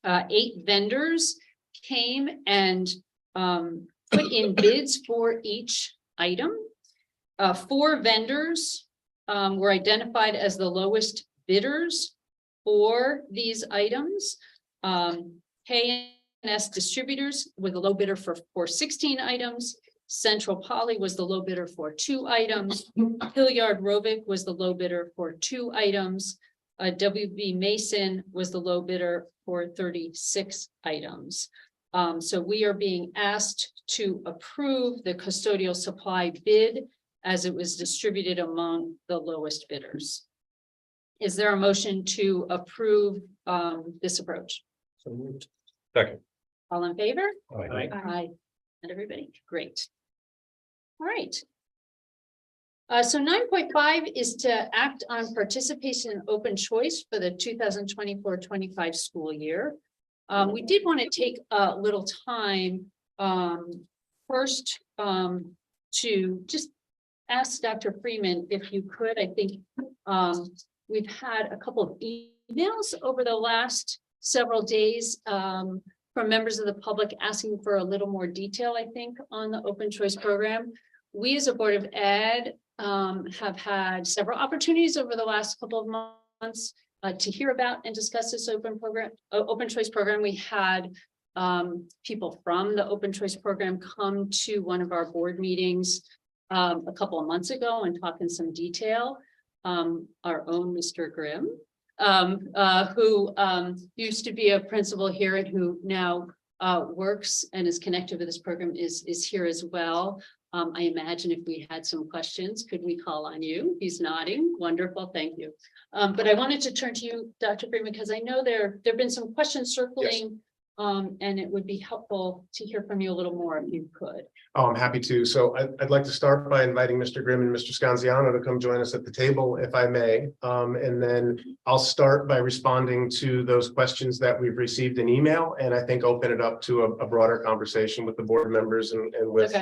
8 vendors came and put in bids for each item. 4 vendors were identified as the lowest bidders for these items. K&S Distributors were the low bidder for 16 items. Central Poly was the low bidder for 2 items. Hilliard Rovick was the low bidder for 2 items. WB Mason was the low bidder for 36 items. So we are being asked to approve the custodial supply bid as it was distributed among the lowest bidders. Is there a motion to approve this approach? So moved. Second. All in favor? Aye. Aye. And everybody, great. All right. So 9.5 is to act on participation in open choice for the 2024-25 school year. We did want to take a little time first to just ask Dr. Freeman if you could. I think we've had a couple of emails over the last several days from members of the public asking for a little more detail, I think, on the open choice program. We as a Board of Ed have had several opportunities over the last couple of months to hear about and discuss this open choice program. We had people from the open choice program come to one of our board meetings a couple of months ago and talk in some detail. Our own Mr. Grimm who used to be a principal here and who now works and is connected with this program is here as well. I imagine if we had some questions, could we call on you? He's nodding. Wonderful, thank you. But I wanted to turn to you, Dr. Freeman, because I know there've been some questions circling. And it would be helpful to hear from you a little more if you could. Oh, I'm happy to. So I'd like to start by inviting Mr. Grimm and Mr. Scanziano to come join us at the table, if I may. And then I'll start by responding to those questions that we've received in email, and I think open it up to a broader conversation with the board members and with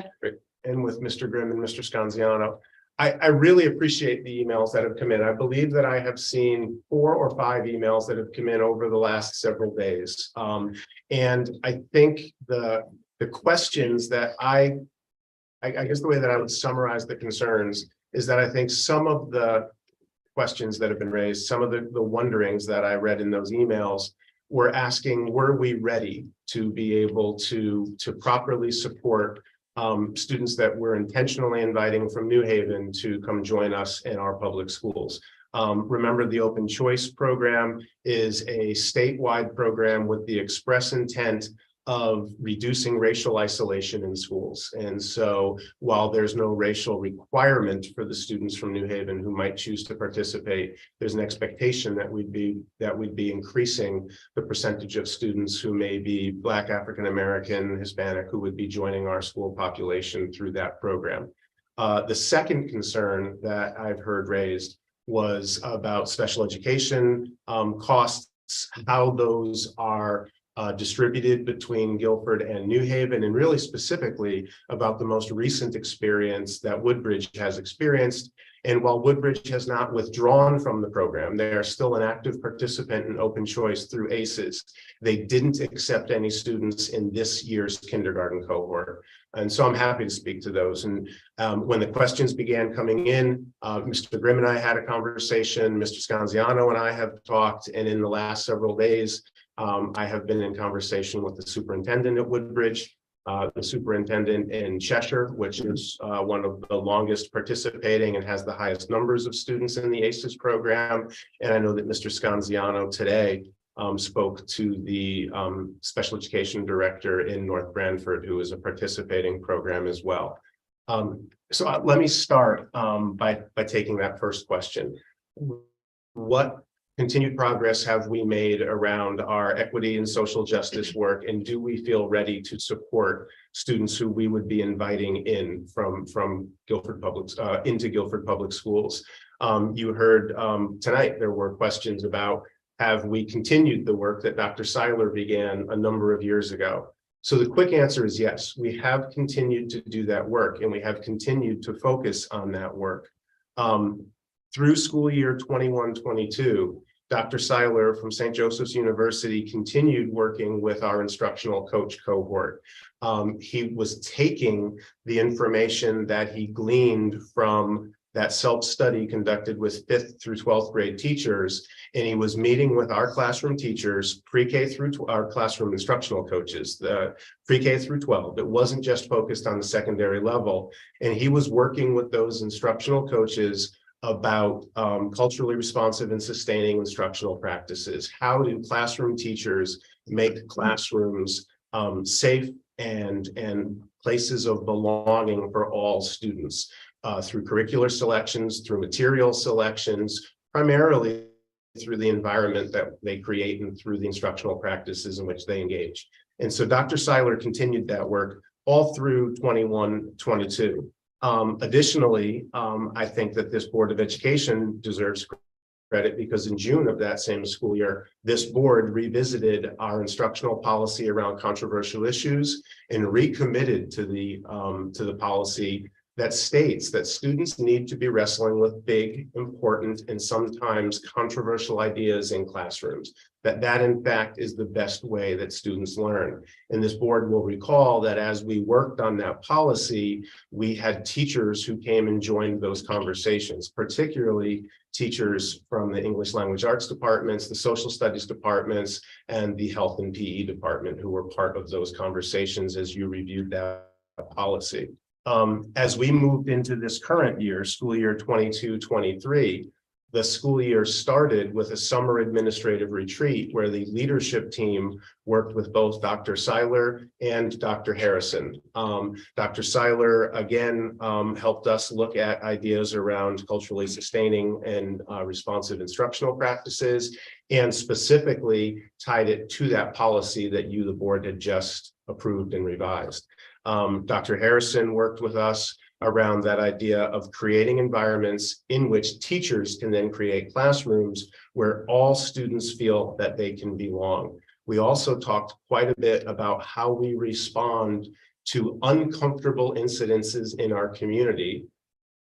Mr. Grimm and Mr. Scanziano. I really appreciate the emails that have come in. I believe that I have seen 4 or 5 emails that have come in over the last several days. And I think the questions that I guess the way that I would summarize the concerns is that I think some of the questions that have been raised, some of the wonderings that I read in those emails were asking, were we ready to be able to properly support students that we're intentionally inviting from New Haven to come join us in our public schools. Remember, the Open Choice program is a statewide program with the express intent of reducing racial isolation in schools. And so while there's no racial requirement for the students from New Haven who might choose to participate, there's an expectation that we'd be increasing the percentage of students who may be Black, African American, Hispanic, who would be joining our school population through that program. The second concern that I've heard raised was about special education costs, how those are distributed between Guilford and New Haven, and really specifically about the most recent experience that Woodbridge has experienced. And while Woodbridge has not withdrawn from the program, they are still an active participant in Open Choice through ACEs. They didn't accept any students in this year's kindergarten cohort. And so I'm happy to speak to those. And when the questions began coming in, Mr. Grimm and I had a conversation, Mr. Scanziano and I have talked, and in the last several days, I have been in conversation with the superintendent at Woodbridge, the superintendent in Cheshire, which is one of the longest participating and has the highest numbers of students in the ACES program. And I know that Mr. Scanziano today spoke to the special education director in North Branford, who is a participating program as well. So let me start by taking that first question. What continued progress have we made around our equity and social justice work, and do we feel ready to support students who we would be inviting in from Guilford Public into Guilford Public Schools? You heard tonight there were questions about, have we continued the work that Dr. Seiler began a number of years ago? So the quick answer is yes, we have continued to do that work, and we have continued to focus on that work. Through school year 21-22, Dr. Seiler from St. Joseph's University continued working with our instructional coach cohort. He was taking the information that he gleaned from that self-study conducted with 5th through 12th grade teachers, and he was meeting with our classroom teachers, pre-K through our classroom instructional coaches, the pre-K through 12. It wasn't just focused on the secondary level, and he was working with those instructional coaches about culturally responsive and sustaining instructional practices. How do classroom teachers make classrooms safe and places of belonging for all students through curricular selections, through material selections, primarily through the environment that they create and through the instructional practices in which they engage. And so Dr. Seiler continued that work all through 21-22. Additionally, I think that this Board of Education deserves credit because in June of that same school year, this board revisited our instructional policy around controversial issues and recommitted to the policy that states that students need to be wrestling with big, important, and sometimes controversial ideas in classrooms. That in fact is the best way that students learn. And this board will recall that as we worked on that policy, we had teachers who came and joined those conversations, particularly teachers from the English Language Arts departments, the social studies departments, and the health and PE department, who were part of those conversations as you reviewed that policy. As we moved into this current year, school year 22-23, the school year started with a summer administrative retreat where the leadership team worked with both Dr. Seiler and Dr. Harrison. Dr. Seiler, again, helped us look at ideas around culturally sustaining and responsive instructional practices, and specifically tied it to that policy that you, the board, had just approved and revised. Dr. Harrison worked with us around that idea of creating environments in which teachers can then create classrooms where all students feel that they can belong. We also talked quite a bit about how we respond to uncomfortable incidences in our community,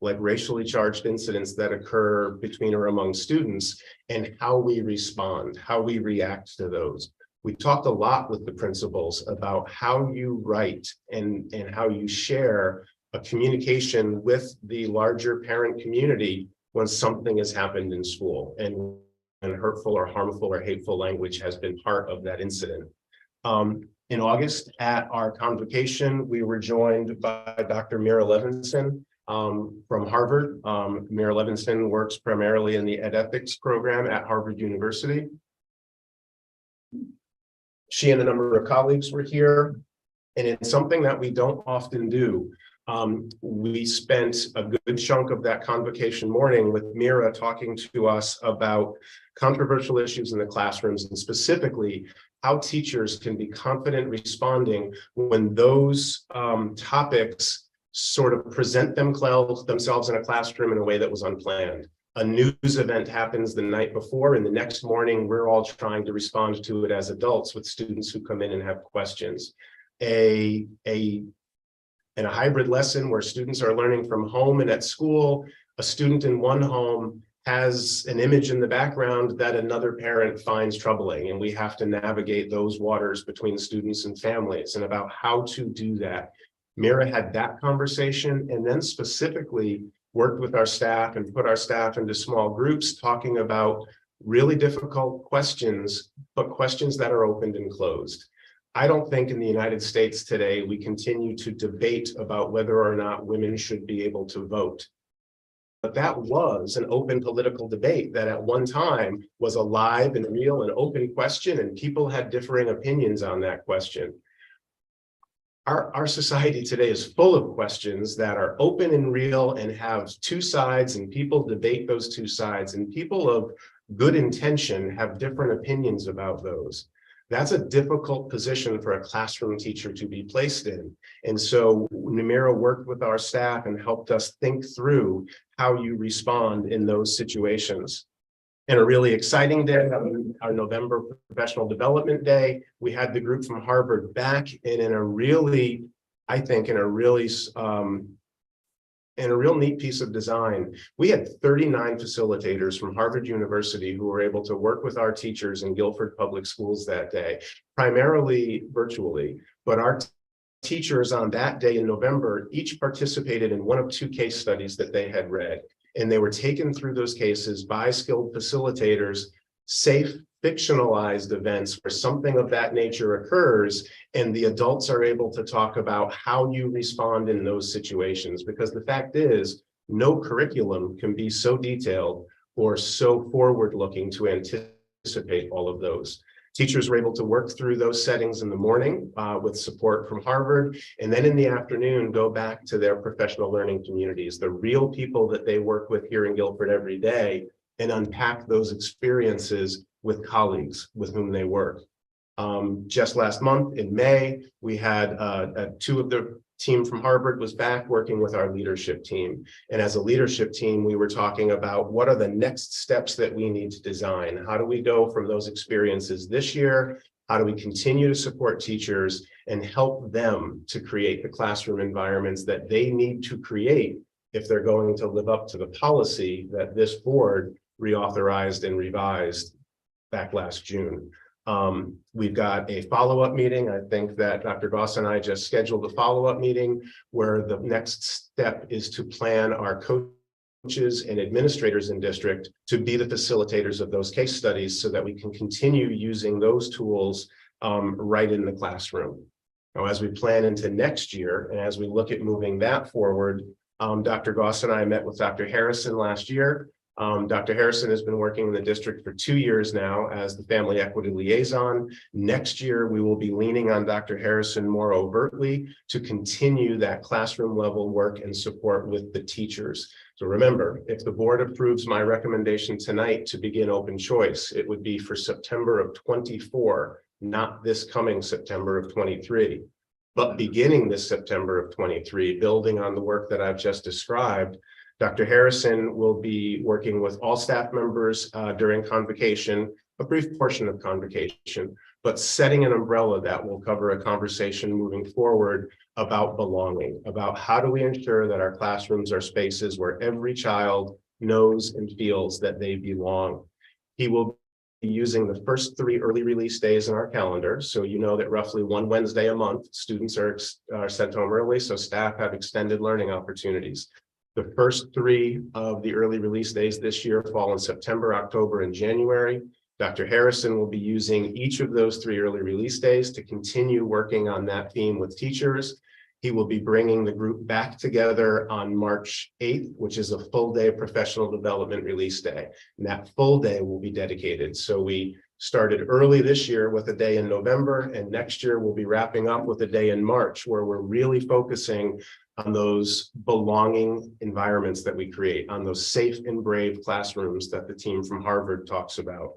like racially charged incidents that occur between or among students, and how we respond, how we react to those. We talked a lot with the principals about how you write and how you share a communication with the larger parent community when something has happened in school and hurtful or harmful or hateful language has been part of that incident. In August at our convocation, we were joined by Dr. Mira Levinson from Harvard. Mira Levinson works primarily in the ed ethics program at Harvard University. She and a number of colleagues were here, and it's something that we don't often do. We spent a good chunk of that convocation morning with Mira talking to us about controversial issues in the classrooms, and specifically how teachers can be confident responding when those topics sort of present themselves in a classroom in a way that was unplanned. A news event happens the night before, and the next morning we're all trying to respond to it as adults with students who come in and have questions. In a hybrid lesson where students are learning from home and at school, a student in one home has an image in the background that another parent finds troubling, and we have to navigate those waters between students and families and about how to do that. Mira had that conversation, and then specifically worked with our staff and put our staff into small groups talking about really difficult questions, but questions that are opened and closed. I don't think in the United States today, we continue to debate about whether or not women should be able to vote. But that was an open political debate that at one time was a live and real and open question, and people had differing opinions on that question. Our society today is full of questions that are open and real and have two sides, and people debate those two sides, and people of good intention have different opinions about those. That's a difficult position for a classroom teacher to be placed in. And so Mira worked with our staff and helped us think through how you respond in those situations. And a really exciting day, our November Professional Development Day, we had the group from Harvard back, and in a really, I think, in a real neat piece of design, we had 39 facilitators from Harvard University who were able to work with our teachers in Guilford Public Schools that day, primarily virtually, but our teachers on that day in November each participated in one of two case studies that they had read, and they were taken through those cases by skilled facilitators, safe, fictionalized events where something of that nature occurs, and the adults are able to talk about how you respond in those situations. Because the fact is, no curriculum can be so detailed or so forward-looking to anticipate all of those. Teachers were able to work through those settings in the morning with support from Harvard, and then in the afternoon, go back to their professional learning communities, the real people that they work with here in Guilford every day, and unpack those experiences with colleagues with whom they work. Just last month in May, we had two of the team from Harvard was back working with our leadership team. And as a leadership team, we were talking about what are the next steps that we need to design? How do we go from those experiences this year? How do we continue to support teachers and help them to create the classroom environments that they need to create if they're going to live up to the policy that this board reauthorized and revised back last June. We've got a follow-up meeting. I think that Dr. Goss and I just scheduled a follow-up meeting where the next step is to plan our coaches and administrators in district to be the facilitators of those case studies so that we can continue using those tools right in the classroom. Now, as we plan into next year, and as we look at moving that forward, Dr. Goss and I met with Dr. Harrison last year. Dr. Harrison has been working in the district for 2 years now as the family equity liaison. Next year, we will be leaning on Dr. Harrison more overtly to continue that classroom level work and support with the teachers. So remember, if the board approves my recommendation tonight to begin open choice, it would be for September of 24, not this coming September of 23. But beginning this September of 23, building on the work that I've just described, Dr. Harrison will be working with all staff members during convocation, a brief portion of convocation, but setting an umbrella that will cover a conversation moving forward about belonging, about how do we ensure that our classrooms are spaces where every child knows and feels that they belong. He will be using the first 3 early release days in our calendar. So you know that roughly 1 Wednesday a month, students are sent home early, so staff have extended learning opportunities. The first 3 of the early release days this year fall in September, October, and January. Dr. Harrison will be using each of those 3 early release days to continue working on that theme with teachers. He will be bringing the group back together on March 8th, which is a full day professional development release day. And that full day will be dedicated. So we started early this year with a day in November, and next year we'll be wrapping up with a day in March, where we're really focusing on those belonging environments that we create, on those safe and brave classrooms that the team from Harvard talks about.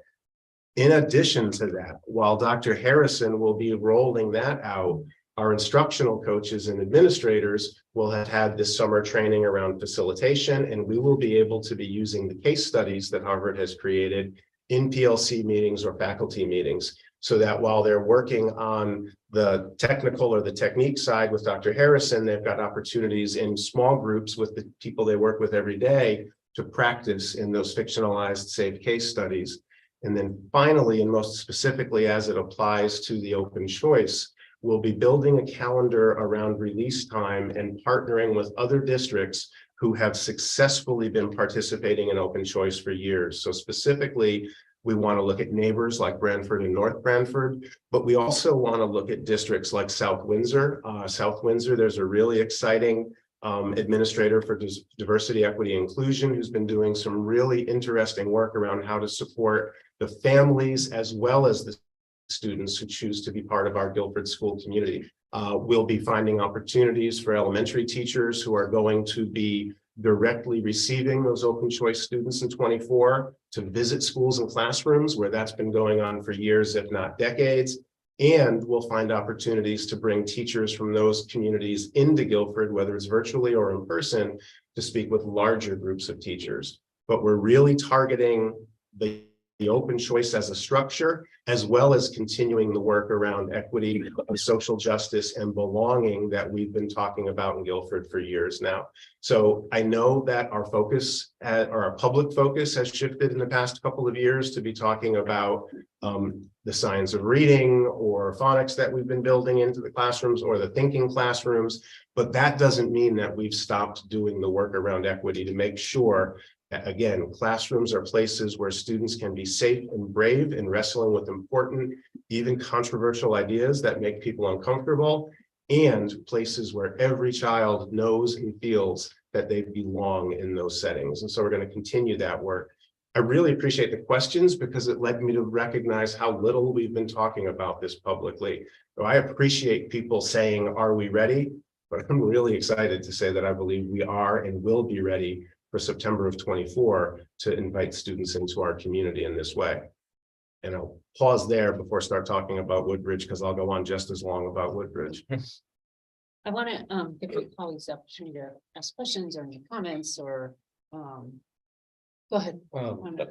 In addition to that, while Dr. Harrison will be rolling that out, our instructional coaches and administrators will have had this summer training around facilitation, and we will be able to be using the case studies that Harvard has created in PLC meetings or faculty meetings, so that while they're working on the technical or the technique side with Dr. Harrison, they've got opportunities in small groups with the people they work with every day to practice in those fictionalized safe case studies. And then finally, and most specifically as it applies to the open choice, we'll be building a calendar around release time and partnering with other districts who have successfully been participating in open choice for years. So specifically, we want to look at neighbors like Branford and North Branford, but we also want to look at districts like South Windsor. South Windsor, there's a really exciting administrator for diversity, equity, inclusion, who's been doing some really interesting work around how to support the families as well as the students who choose to be part of our Guilford school community. We'll be finding opportunities for elementary teachers who are going to be directly receiving those open choice students in 24 to visit schools and classrooms where that's been going on for years, if not decades. And we'll find opportunities to bring teachers from those communities into Guilford, whether it's virtually or in person, to speak with larger groups of teachers. But we're really targeting the open choice as a structure, as well as continuing the work around equity, social justice, and belonging that we've been talking about in Guilford for years now. So I know that our focus, or our public focus, has shifted in the past couple of years to be talking about the science of reading or phonics that we've been building into the classrooms, or the thinking classrooms, but that doesn't mean that we've stopped doing the work around equity to make sure. Again, classrooms are places where students can be safe and brave in wrestling with important, even controversial ideas that make people uncomfortable, and places where every child knows and feels that they belong in those settings. And so we're going to continue that work. I really appreciate the questions because it led me to recognize how little we've been talking about this publicly. So I appreciate people saying, "Are we ready?" But I'm really excited to say that I believe we are and will be ready for September of 24 to invite students into our community in this way. And I'll pause there before I start talking about Woodbridge, because I'll go on just as long about Woodbridge. I want to give my colleagues the opportunity to ask questions or make comments or go ahead.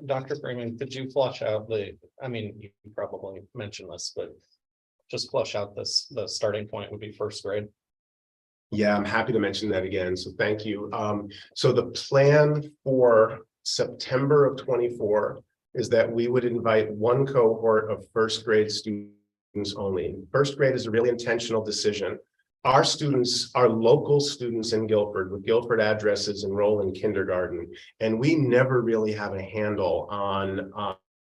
Dr. Freeman, could you flush out I mean, you probably mentioned this, but just flush out the starting point would be first grade. Yeah, I'm happy to mention that again. So thank you. So the plan for September of 24 is that we would invite one cohort of first grade students only. First grade is a really intentional decision. Our students are local students in Guilford with Guilford addresses enroll in kindergarten, and we never really have a handle on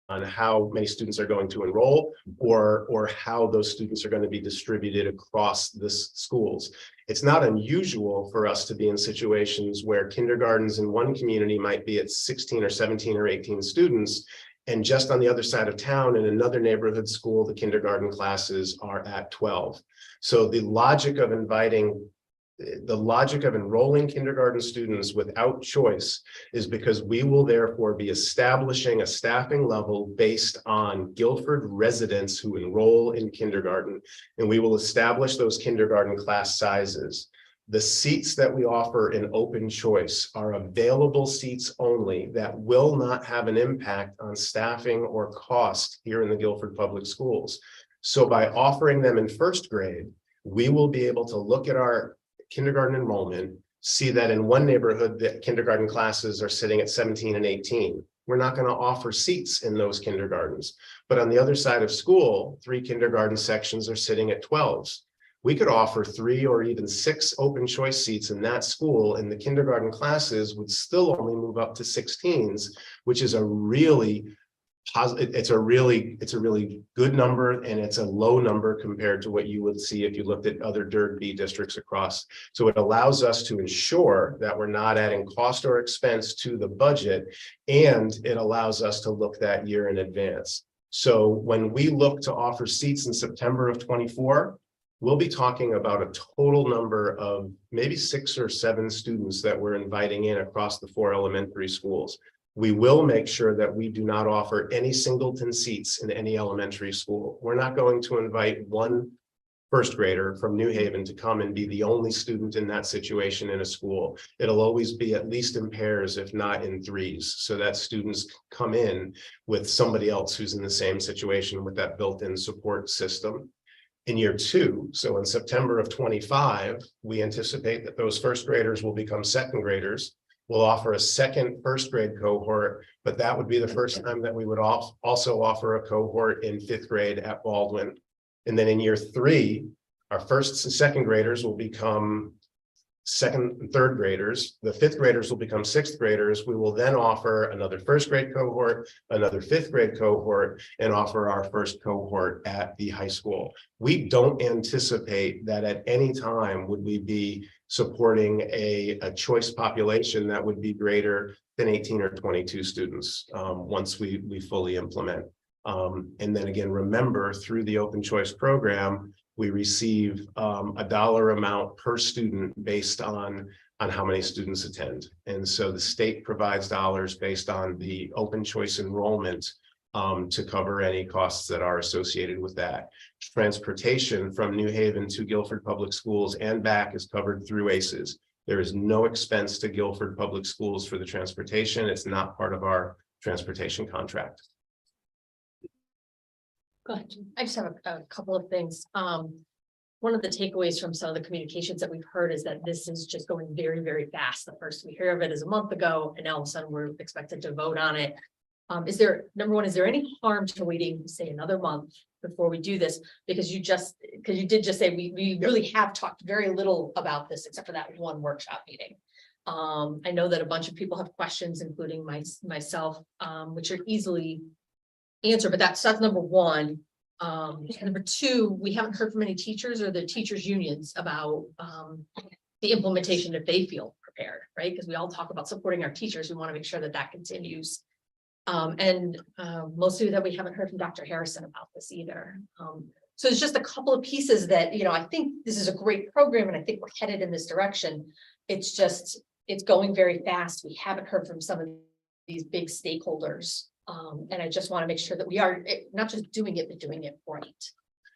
on how many students are going to enroll or how those students are going to be distributed across the schools. It's not unusual for us to be in situations where kindergartens in one community might be at 16 or 17 or 18 students. And just on the other side of town in another neighborhood school, the kindergarten classes are at 12. So the logic of enrolling kindergarten students without choice is because we will therefore be establishing a staffing level based on Guilford residents who enroll in kindergarten, and we will establish those kindergarten class sizes. The seats that we offer in open choice are available seats only that will not have an impact on staffing or cost here in the Guilford Public Schools. So by offering them in first grade, we will be able to look at our kindergarten enrollment, see that in one neighborhood that kindergarten classes are sitting at 17 and 18. We're not going to offer seats in those kindergartens. But on the other side of school, 3 kindergarten sections are sitting at 12s. We could offer 3 or even 6 open choice seats in that school, and the kindergarten classes would still only move up to 16s, which is a really it's a really good number, and it's a low number compared to what you would see if you looked at other DIRG B districts across. So it allows us to ensure that we're not adding cost or expense to the budget, and it allows us to look that year in advance. So when we look to offer seats in September of 24, we'll be talking about a total number of maybe 6 or 7 students that we're inviting in across the 4 elementary schools. We will make sure that we do not offer any singleton seats in any elementary school. We're not going to invite one first grader from New Haven to come and be the only student in that situation in a school. It'll always be at least in pairs, if not in 3s, so that students come in with somebody else who's in the same situation with that built-in support system. In year 2, so in September of 25, we anticipate that those first graders will become second graders. We'll offer a second first grade cohort, but that would be the first time that we would also offer a cohort in 5th grade at Baldwin. And then in year 3, our first and second graders will become second and third graders. The 5th graders will become 6th graders. We will then offer another first grade cohort, another 5th grade cohort, and offer our first cohort at the high school. We don't anticipate that at any time would we be supporting a choice population that would be greater than 18 or 22 students once we fully implement. And then again, remember, through the open choice program, we receive a dollar amount per student based on how many students attend. And so the state provides dollars based on the open choice enrollment to cover any costs that are associated with that. Transportation from New Haven to Guilford Public Schools and back is covered through ACES. There is no expense to Guilford Public Schools for the transportation. It's not part of our transportation contract. Go ahead. I just have a couple of things. One of the takeaways from some of the communications that we've heard is that this is just going very, very fast. The first we hear of it is a month ago, and now all of a sudden we're expected to vote on it. Is there, number one, is there any harm to waiting, say, another month before we do this? Because you did just say we really have talked very little about this except for that one workshop meeting. I know that a bunch of people have questions, including myself, which are easily answered, but that's number one. Number 2, we haven't heard from any teachers or the teachers unions about the implementation if they feel prepared, right? Because we all talk about supporting our teachers. We want to make sure that that continues. And mostly that we haven't heard from Dr. Harrison about this either. So it's just a couple of pieces that, I think this is a great program and I think we're headed in this direction. It's just, it's going very fast. We haven't heard from some of these big stakeholders. And I just want to make sure that we are not just doing it, but doing it right.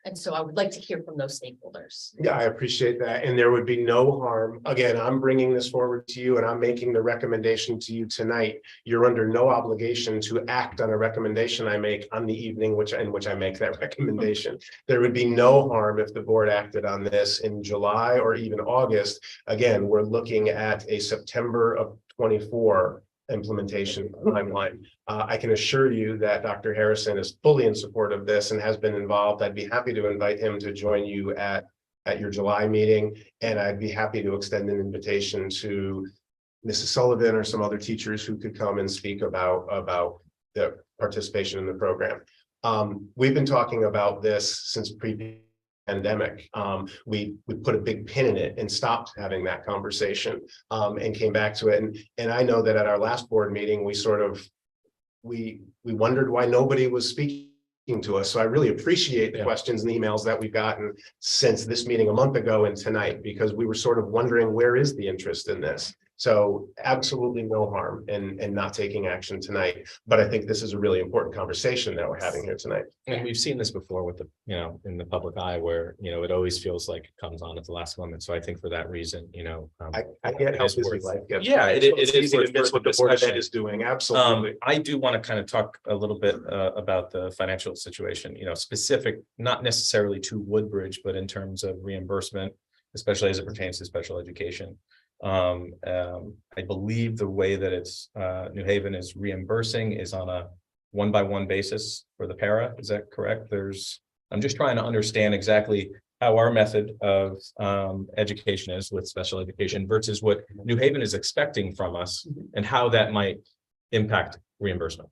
And so I would like to hear from those stakeholders. Yeah, I appreciate that. And there would be no harm. Again, I'm bringing this forward to you and I'm making the recommendation to you tonight. You're under no obligation to act on a recommendation I make on the evening in which I make that recommendation. There would be no harm if the board acted on this in July or even August. Again, we're looking at a September of 24 implementation timeline. I can assure you that Dr. Harrison is fully in support of this and has been involved. I'd be happy to invite him to join you at your July meeting, and I'd be happy to extend an invitation to Mrs. Sullivan or some other teachers who could come and speak about the participation in the program. We've been talking about this since pre-pandemic. We put a big pin in it and stopped having that conversation and came back to it. And I know that at our last board meeting, we wondered why nobody was speaking to us. So I really appreciate the questions and emails that we've gotten since this meeting a month ago and tonight, because we were sort of wondering, where is the interest in this? So absolutely no harm in not taking action tonight. But I think this is a really important conversation that we're having here tonight. And we've seen this before with the, in the public eye where, it always feels like it comes on at the last moment. So I think for that reason, I get how busy life gets. Yeah, it It's is easy to worth miss what the Board of Ed is doing. Absolutely. I do want to kind of talk a little bit about the financial situation, specific, not necessarily to Woodbridge, but in terms of reimbursement, especially as it pertains to special education. I believe the way that it's New Haven is reimbursing is on a 1-by-1 basis for the para. Is that correct? I'm just trying to understand exactly how our method of education is with special education versus what New Haven is expecting from us and how that might impact reimbursement.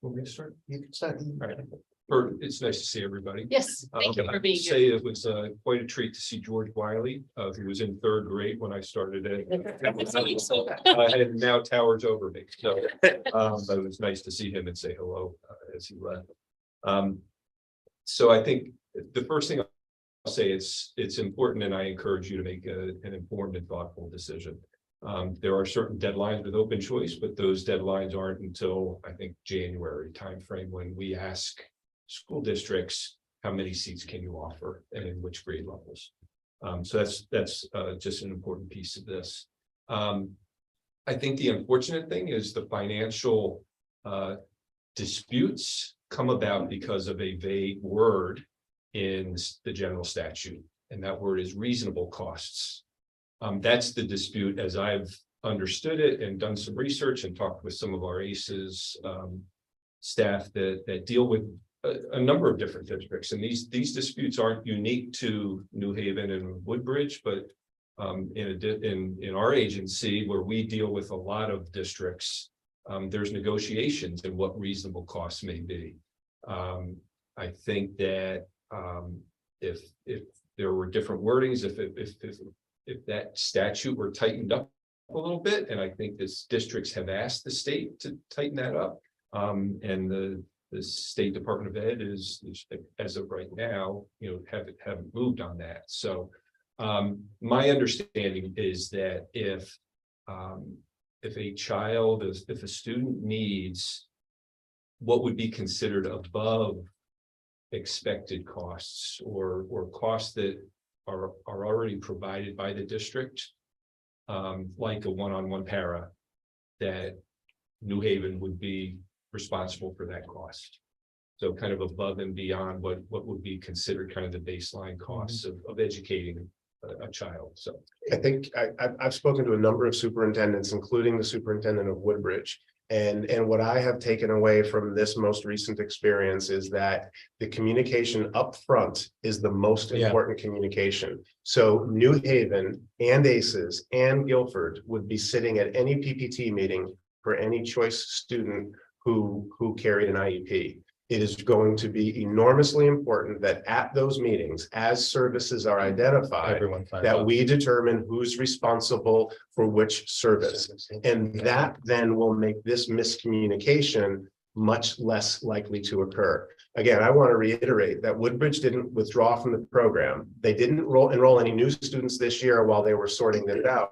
Want me to start? You can start. All right. It's nice to see everybody. Yes, thank you for being here. Say it was quite a treat to see George Wiley, who was in 3rd grade when I started it. And now towers over me. So it was nice to see him and say hello as he left. So I think the first thing I'll say, it's important, and I encourage you to make an informed and thoughtful decision. There are certain deadlines with open choice, but those deadlines aren't until, I think, January timeframe when we ask school districts, how many seats can you offer and in which grade levels? So that's just an important piece of this. I think the unfortunate thing is the financial disputes come about because of a vague word in the general statute, and that word is reasonable costs. That's the dispute as I've understood it and done some research and talked with some of our ACEs staff that deal with a number of different districts, and these disputes aren't unique to New Haven and Woodbridge, but in our agency where we deal with a lot of districts, there's negotiations and what reasonable costs may be. I think that if there were different wordings, if that statute were tightened up a little bit, and I think this districts have asked the state to tighten that up, and the State Department of Ed is as of right now, haven't moved on that. So my understanding is that if a student needs what would be considered above expected costs or costs that are already provided by the district, like a one-on-one para, that New Haven would be responsible for that cost. So kind of above and beyond what would be considered kind of the baseline costs of educating a child. So I think I've spoken to a number of superintendents, including the superintendent of Woodbridge. And what I have taken away from this most recent experience is that the communication up front is the most important communication. So New Haven and ACES and Guilford would be sitting at any PPT meeting for any choice student who carried an IEP. It is going to be enormously important that at those meetings, as services are identified, that we determine who's responsible for which service. And that then will make this miscommunication much less likely to occur. Again, I want to reiterate that Woodbridge didn't withdraw from the program. They didn't enroll any new students this year while they were sorting this out.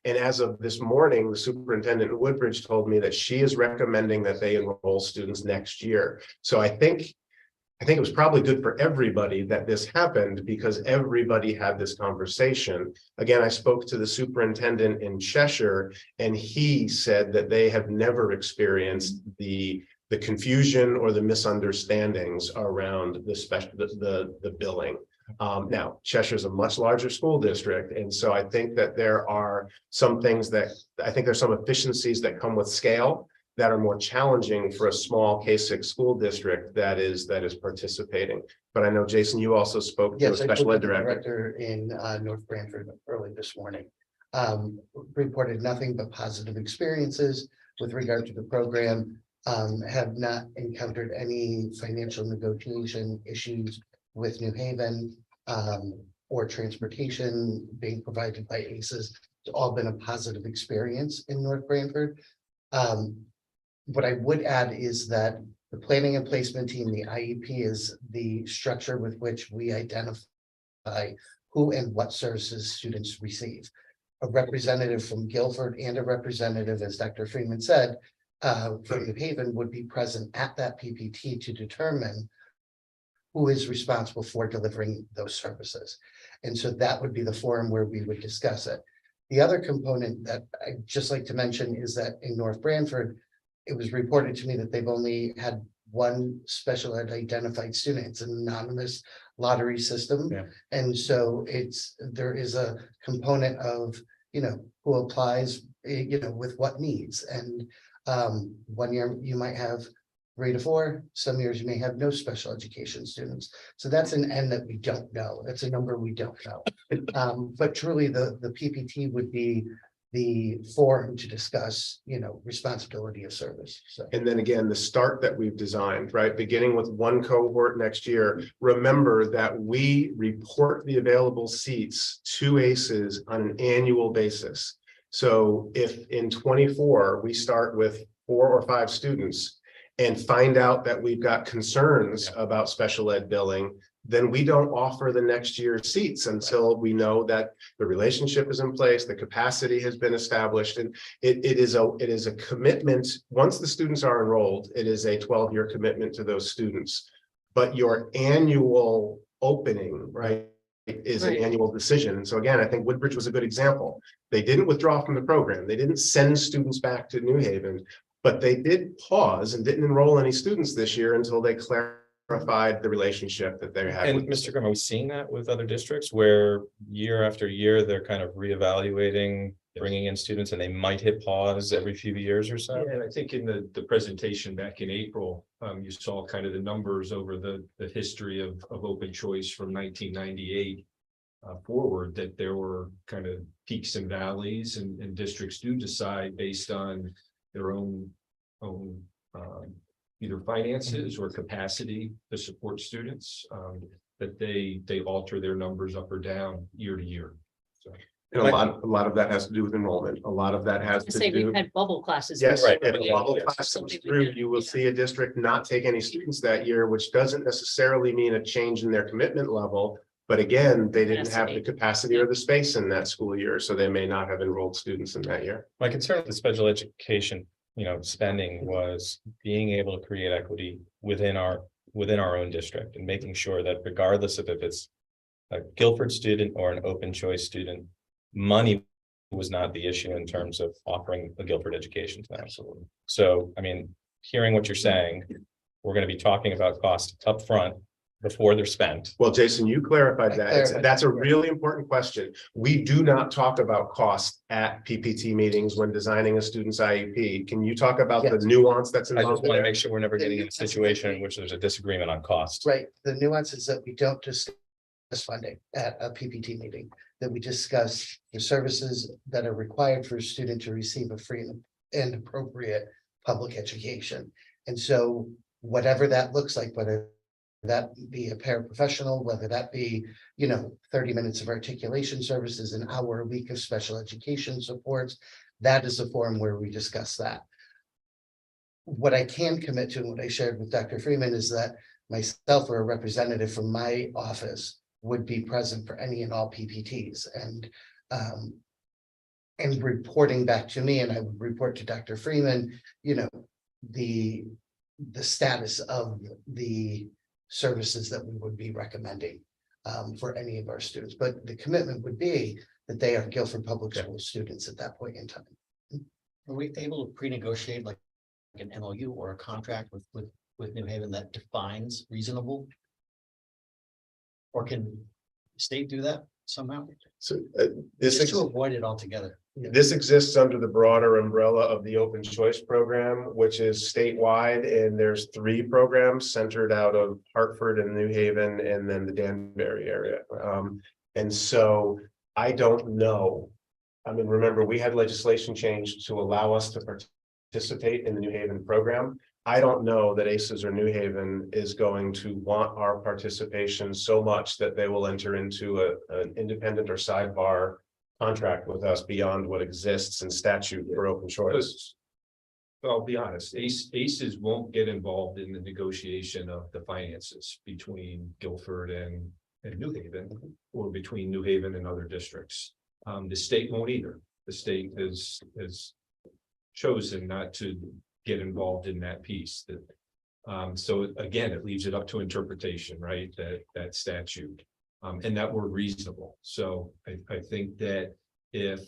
And as of this morning, the superintendent in Woodbridge told me that she is recommending that they enroll students next year. So I think it was probably good for everybody that this happened, because everybody had this conversation. Again, I spoke to the superintendent in Cheshire, and he said that they have never experienced the confusion or the misunderstandings around the billing. Now, Cheshire is a much larger school district, and so I think that there are some things that there's some efficiencies that come with scale that are more challenging for a small K-6 school district that is participating. But I know, Jason, you also spoke to a special ed director in North Branford early this morning. Reported nothing but positive experiences with regard to the program. have not encountered any financial negotiation issues with New Haven, or transportation being provided by ACES. It's all been a positive experience in North Branford. What I would add is that the planning and placement team, the IEP, is the structure with which we identify who and what services students receive. A representative from Guilford and a representative, as Dr. Freeman said, from New Haven would be present at that PPT to determine who is responsible for delivering those services. And so that would be the forum where we would discuss it. The other component that I'd just like to mention is that in North Branford, it was reported to me that they've only had one special ed identified student. It's an anonymous lottery system. Yeah. And so there is a component of, who applies, with what needs. And 1 year you might have 3 to 4, some years you may have no special education students. So that's an end that we don't know. That's a number we don't know. But truly the PPT would be the forum to discuss, responsibility of service. So. And then again, the start that we've designed, right, beginning with one cohort next year, remember that we report the available seats to ACES on an annual basis. So if in 24, we start with 4 or 5 students and find out that we've got concerns about special ed billing, then we don't offer the next year's seats until we know that the relationship is in place, the capacity has been established, and it is a commitment. Once the students are enrolled, it is a 12-year commitment to those students. But your annual opening, right, is an annual decision. And so again, I think Woodbridge was a good example. They didn't withdraw from the program. They didn't send students back to New Haven, but they did pause and didn't enroll any students this year until they clarified the relationship that they had. And with Mr. Grimm, are we seeing that with other districts where year after year, they're kind of reevaluating, bringing in students, and they might hit pause every few years or so? Yeah, and I think in the presentation back in April, you saw kind of the numbers over the history of open choice from 1998 forward, that there were kind of peaks and valleys, and districts do decide based on their own either finances or capacity to support students, that they alter their numbers up or down year to year. So. And a lot of that has to do with enrollment. A lot of that has to Say do. we've had bubble classes. Yes, Right. if a bubble class comes through, you will see a district not take any students that year, which doesn't necessarily mean a change in their commitment level. But again, they didn't have the capacity or the space in that school year, so they may not have enrolled students in that year. My concern with the special education, spending was being able to create equity within our own district, and making sure that regardless of if it's a Guilford student or an open choice student, money was not the issue in terms of offering a Guilford education to them. Absolutely. So, hearing what you're saying, we're going to be talking about cost up front before they're spent. Well, Jason, you clarified that. That's a really important question. We do not talk about cost at PPT meetings when designing a student's IEP. Can you talk about the nuance that's I just involved? want to make sure we're never getting in a situation in which there's a disagreement on cost. Right, the nuance is that we don't discuss funding at a PPT meeting, that we discuss the services that are required for a student to receive a free and appropriate public education. And so whatever that looks like, whether that be a paraprofessional, whether that be, 30 minutes of articulation services, an hour a week of special education supports, that is the forum where we discuss that. What I can commit to, and what I shared with Dr. Freeman, is that myself or a representative from my office would be present for any and all PPTs, and reporting back to me, and I would report to Dr. Freeman, the status of the services that we would be recommending for any of our students. But the commitment would be that they are Guilford Public School students at that point in time. Are we able to pre-negotiate like an MOU or a contract with New Haven that defines reasonable? Or can state do that somehow? So Just to avoid it altogether. This exists under the broader umbrella of the open choice program, which is statewide, and there's 3 programs centered out of Hartford and New Haven, and then the Danbury area. And so I don't know. Remember, we had legislation change to allow us to participate in the New Haven program. I don't know that ACES or New Haven is going to want our participation so much that they will enter into an independent or sidebar contract with us beyond what exists in statute for open choice. I'll be honest, ACES won't get involved in the negotiation of the finances between Guilford and New Haven, or between New Haven and other districts. The state won't either. The state has chosen not to get involved in that piece. So again, it leaves it up to interpretation, right? That statute, and that word reasonable. So I think that if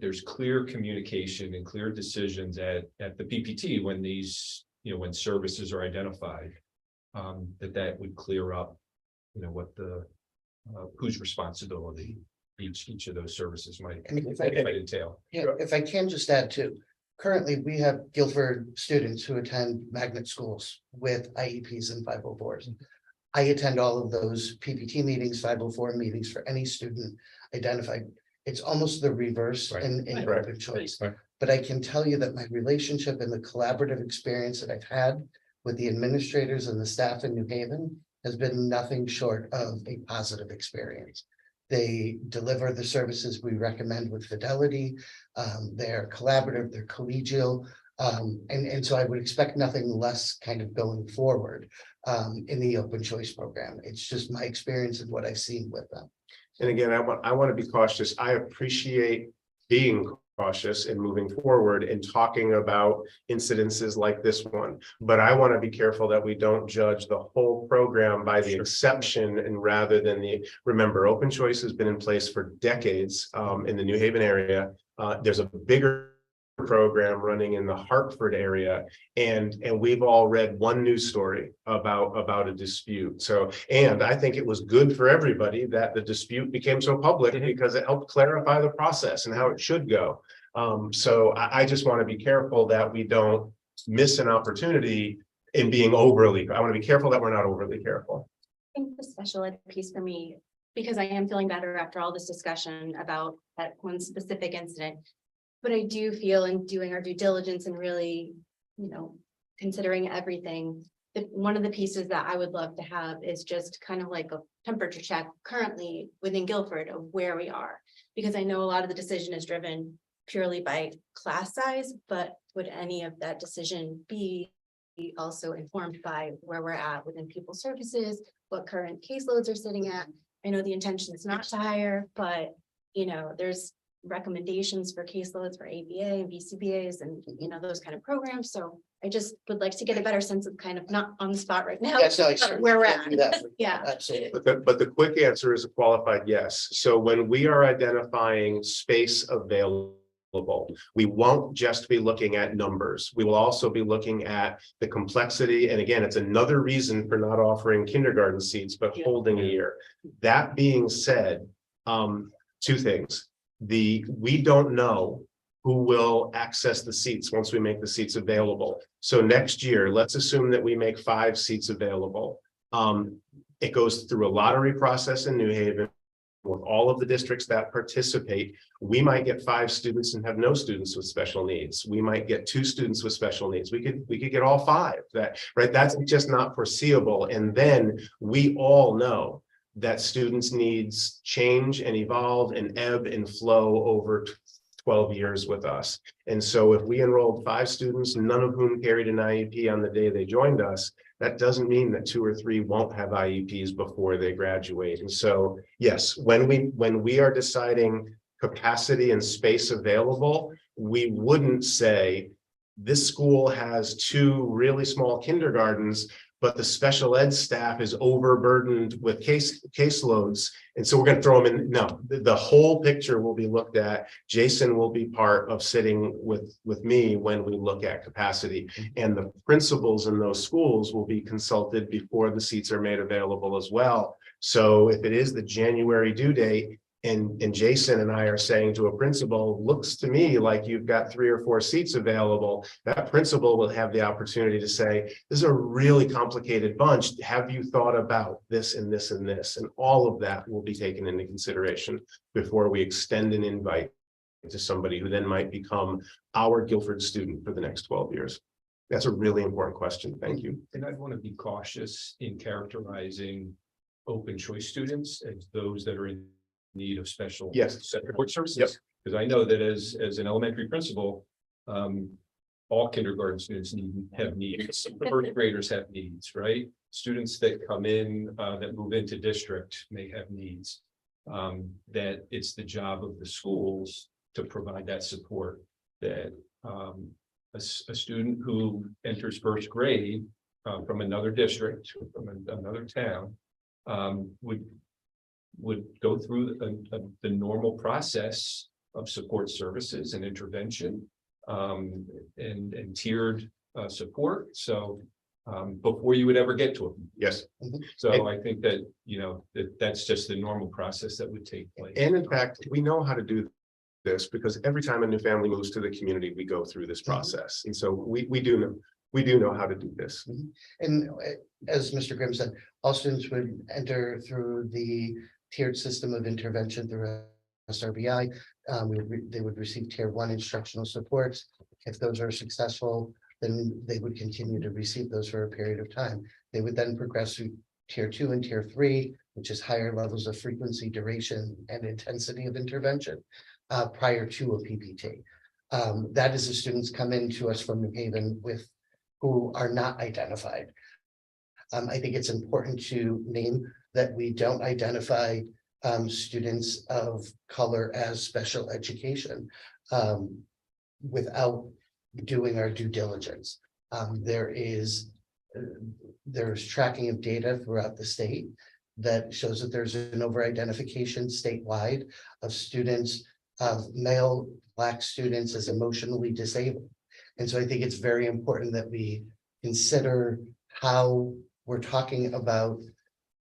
there's clear communication and clear decisions at the PPT when these, when services are identified, that would clear up, what the whose responsibility each of those services might entail. Yeah, if I can just add too, currently we have Guilford students who attend magnet schools with IEPs and 504s. I attend all of those PPT meetings, 504 meetings for any student identified. It's almost the reverse in open choice. But I can tell you that my relationship and the collaborative experience that I've had with the administrators and the staff in New Haven has been nothing short of a positive experience. They deliver the services we recommend with fidelity. They're collaborative, they're collegial. And so I would expect nothing less kind of going forward in the open choice program. It's just my experience and what I've seen with them. And again, I want to be cautious. I appreciate being cautious and moving forward and talking about incidences like this one. But I want to be careful that we don't judge the whole program by the exception and rather than remember, open choice has been in place for decades in the New Haven area. There's a bigger program running in the Hartford area, and we've all read one news story about a dispute. So, and I think it was good for everybody that the dispute became so public because it helped clarify the process and how it should go. So I just want to be careful that we don't miss an opportunity in being overly. I want to be careful that we're not overly careful. I think the special ed piece for me, because I am feeling better after all this discussion about that one specific incident. But I do feel in doing our due diligence and really, considering everything, that one of the pieces that I would love to have is just kind of like a temperature check currently within Guilford of where we are. Because I know a lot of the decision is driven purely by class size, but would any of that decision be also informed by where we're at within pupil services, what current caseloads are sitting at? I know the intention is not to hire, but there's recommendations for caseloads for ABA and BCBAs and those kind of programs. So I just would like to get a better sense of kind of not on the spot right now, where we're at. Yeah, absolutely. But the quick answer is a qualified yes. So when we are identifying space available, we won't just be looking at numbers. We will also be looking at the complexity. And again, it's another reason for not offering kindergarten seats, but holding a year. That being said, two things. We don't know who will access the seats once we make the seats available. So next year, let's assume that we make 5 seats available. It goes through a lottery process in New Haven with all of the districts that participate. We might get 5 students and have no students with special needs. We might get 2 students with special needs. We could get all 5. That's just not foreseeable. And then we all know that students' needs change and evolve and ebb and flow over 12 years with us. And so if we enrolled 5 students, none of whom carried an IEP on the day they joined us, that doesn't mean that 2 or 3 won't have IEPs before they graduate. And so, yes, when we are deciding capacity and space available, we wouldn't say this school has 2 really small kindergartens, but the special ed staff is overburdened with caseloads. And so we're going to throw them in. No, the whole picture will be looked at. Jason will be part of sitting with me when we look at capacity. And the principals in those schools will be consulted before the seats are made available as well. So if it is the January due date, and Jason and I are saying to a principal, looks to me like you've got 3 or 4 seats available, that principal will have the opportunity to say, this is a really complicated bunch. Have you thought about this and this and this? And all of that will be taken into consideration before we extend an invite to somebody who then might become our Guilford student for the next 12 years. That's a really important question. Thank you. And I'd want to be cautious in characterizing open choice students as those that are in need of special. Yes. Support services. Yep. Because I know that as an elementary principal, all kindergarten students have needs. First graders have needs, right? Students that come in, that move into district may have needs. That it's the job of the schools to provide that support, that a student who enters first grade from another district, from another town, would go through the normal process of support services and intervention, and tiered support. So before you would ever get to them. Yes. So I think that, that's just the normal process that would take place. And in fact, we know how to do this because every time a new family moves to the community, we go through this process. And so we do know how to do this. And as Mr. Grimm said, all students would enter through the tiered system of intervention through SRBI. They would receive tier 1 instructional supports. If those are successful, then they would continue to receive those for a period of time. They would then progress through tier 2 and tier 3, which is higher levels of frequency, duration, and intensity of intervention prior to a PPT. That is, the students come into us from New Haven who are not identified. I think it's important to name that we don't identify students of color as special education without doing our due diligence. There's tracking of data throughout the state that shows that there's an over-identification statewide of students, of male Black students as emotionally disabled. And so I think it's very important that we consider how we're talking about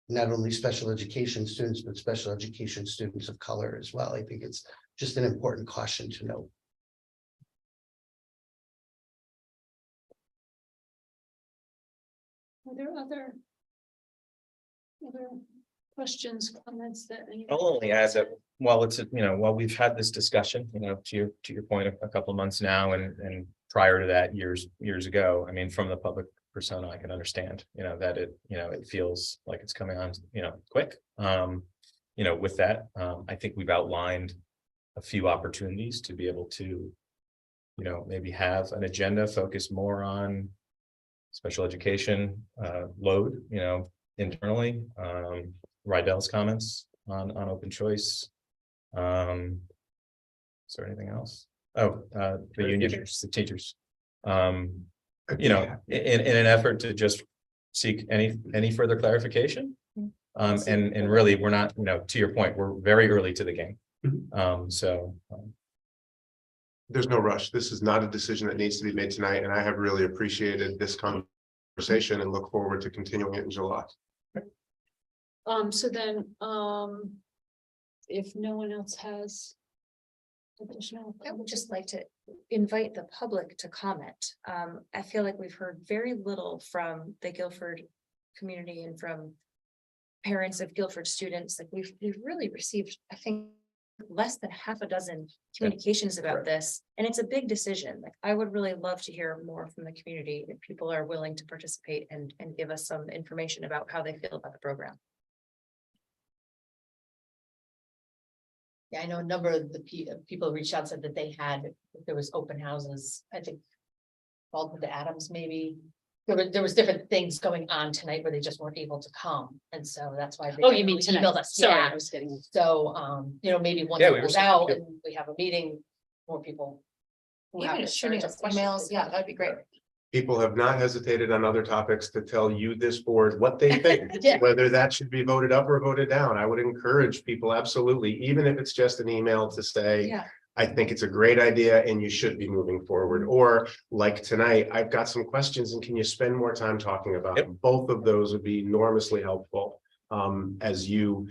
not only special education students, but special education students of color as well. I think it's just an important caution to note. Are there other questions, comments that? I'll only add that while while we've had this discussion, to your point, a couple of months now, and prior to that, years ago, I mean, from the public persona, I can understand, that it feels like it's coming on, quick. With that, I think we've outlined a few opportunities to be able to, maybe have an agenda focused more on special education load, internally. Rydell's comments on open choice. Is there anything else? Oh, the union, the teachers. In an effort to just seek any further clarification. And really, we're not, to your point, we're very early to the game. There's no rush. This is not a decision that needs to be made tonight, and I have really appreciated this conversation and look forward to continuing it in July. So then, if no one else has additional. I would just like to invite the public to comment. I feel like we've heard very little from the Guilford community and from parents of Guilford students. Like we've really received, I think, less than half a dozen communications about this, and it's a big decision. Like I would really love to hear more from the community if people are willing to participate and give us some information about how they feel about the program. Yeah, I know a number of the people reached out, said that there was open houses, I think. Baldwin to Adams, maybe. There was different things going on tonight where they just weren't able to come. And so that's why. Oh, you mean tonight? Emailed us. Sorry, Yeah. I was getting. So, maybe once Yeah, it we goes were- out and we have a meeting, more people. who have Even this shooting urgent us question. emails, yeah, that'd be great. People have not hesitated on other topics to tell you, this board, what they think, Yeah. whether that should be voted up or voted down. I would encourage people, absolutely, even if it's just an email to say, Yeah. I think it's a great idea and you should be moving forward. Or like tonight, I've got some questions and can you spend more time talking about them? Both of those would be enormously helpful. As you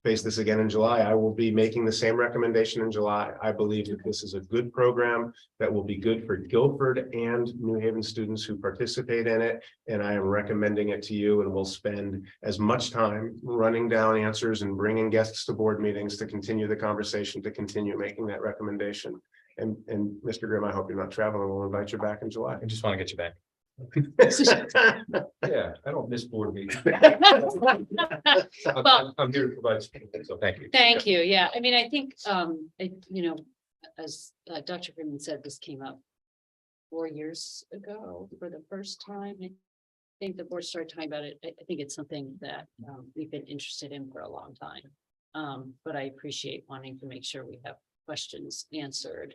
face this again in July, I will be making the same recommendation in July. I believe that this is a good program that will be good for Guilford and New Haven students who participate in it. And I am recommending it to you, and we'll spend as much time running down answers and bringing guests to board meetings to continue the conversation, to continue making that recommendation. And Mr. Grimm, I hope you're not traveling. We'll invite you back in July. I just want to get you back. Yeah, I don't miss board meetings. Well- I'm here to provide, so thank you. Thank you. Yeah, I mean, I think, as Dr. Freeman said, this came up 4 years ago for the first time. I think the board started talking about it. I think it's something that we've been interested in for a long time. But I appreciate wanting to make sure we have questions answered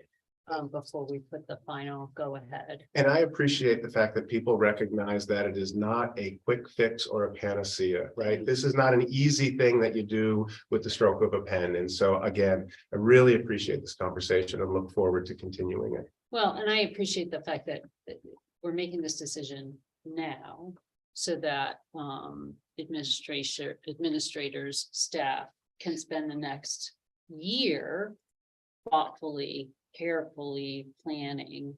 before we put the final go ahead. And I appreciate the fact that people recognize that it is not a quick fix or a panacea, right? This is not an easy thing that you do with the stroke of a pen. And so again, I really appreciate this conversation and look forward to continuing it. Well, and I appreciate the fact that we're making this decision now so that administrators, staff can spend the next year thoughtfully, carefully planning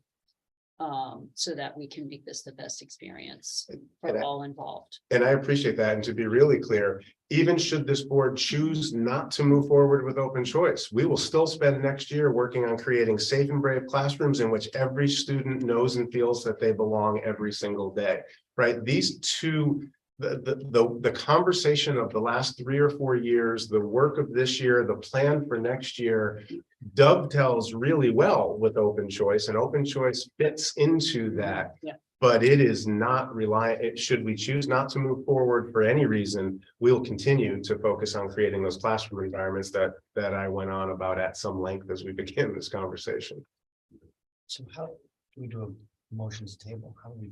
so that we can make this the best experience for all involved. And I appreciate that. And to be really clear, even should this board choose not to move forward with open choice, we will still spend next year working on creating safe and brave classrooms in which every student knows and feels that they belong every single day, right? These two, the conversation of the last 3 or 4 years, the work of this year, the plan for next year dovetails really well with open choice, and open choice fits into that. Yeah. But it is not reliant. Should we choose not to move forward for any reason, we'll continue to focus on creating those classroom environments that I went on about at some length as we begin this conversation. So how do we do a motions table? How do we?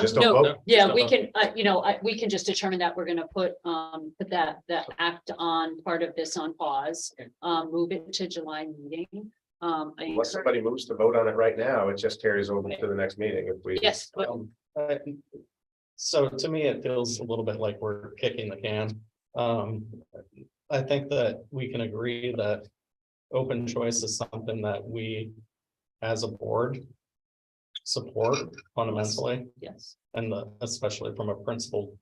Just don't No, vote. yeah, Just we don't can, we can just determine that we're gonna put that act on part of this on pause, move it to July meeting. I Unless encourage- somebody moves to vote on it right now, it just carries over to the next meeting if we. Yes, but So to me, it feels a little bit like we're kicking the can. I think that we can agree that open choice is something that we, as a board, support fundamentally, yes, and especially from a principal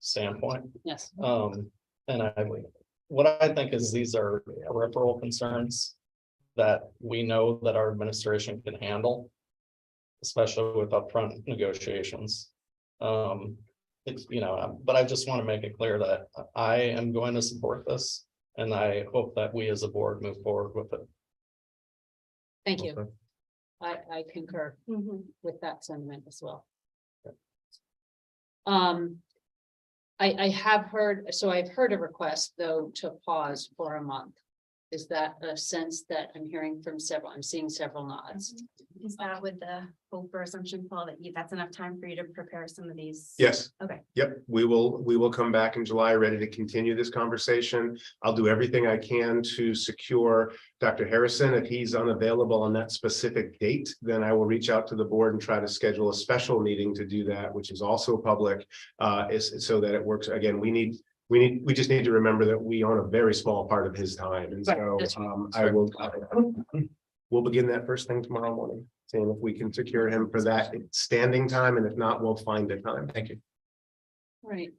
standpoint. yes. And what I think is these are peripheral concerns that we know that our administration can handle, especially with upfront negotiations. It's, but I just want to make it clear that I am going to support this, and I hope that we as a board move forward with it. Thank you. I concur with that sentiment as well. I have heard, so I've heard a request though to pause for a month. Is that a sense that I'm hearing from several? I'm seeing several nods. Is that with the hope or assumption, Paul, that that's enough time for you to prepare some of these? Yes. Okay. Yep, we will come back in July, ready to continue this conversation. I'll do everything I can to secure Dr. Harrison. If he's unavailable on that specific date, then I will reach out to the board and try to schedule a special meeting to do that, which is also public, so that it works. Again, we just need to remember that we own a very small part of his time. And so we'll begin that first thing tomorrow morning, seeing if we can secure him for that standing time. And if not, we'll find a time. Thank you. Right.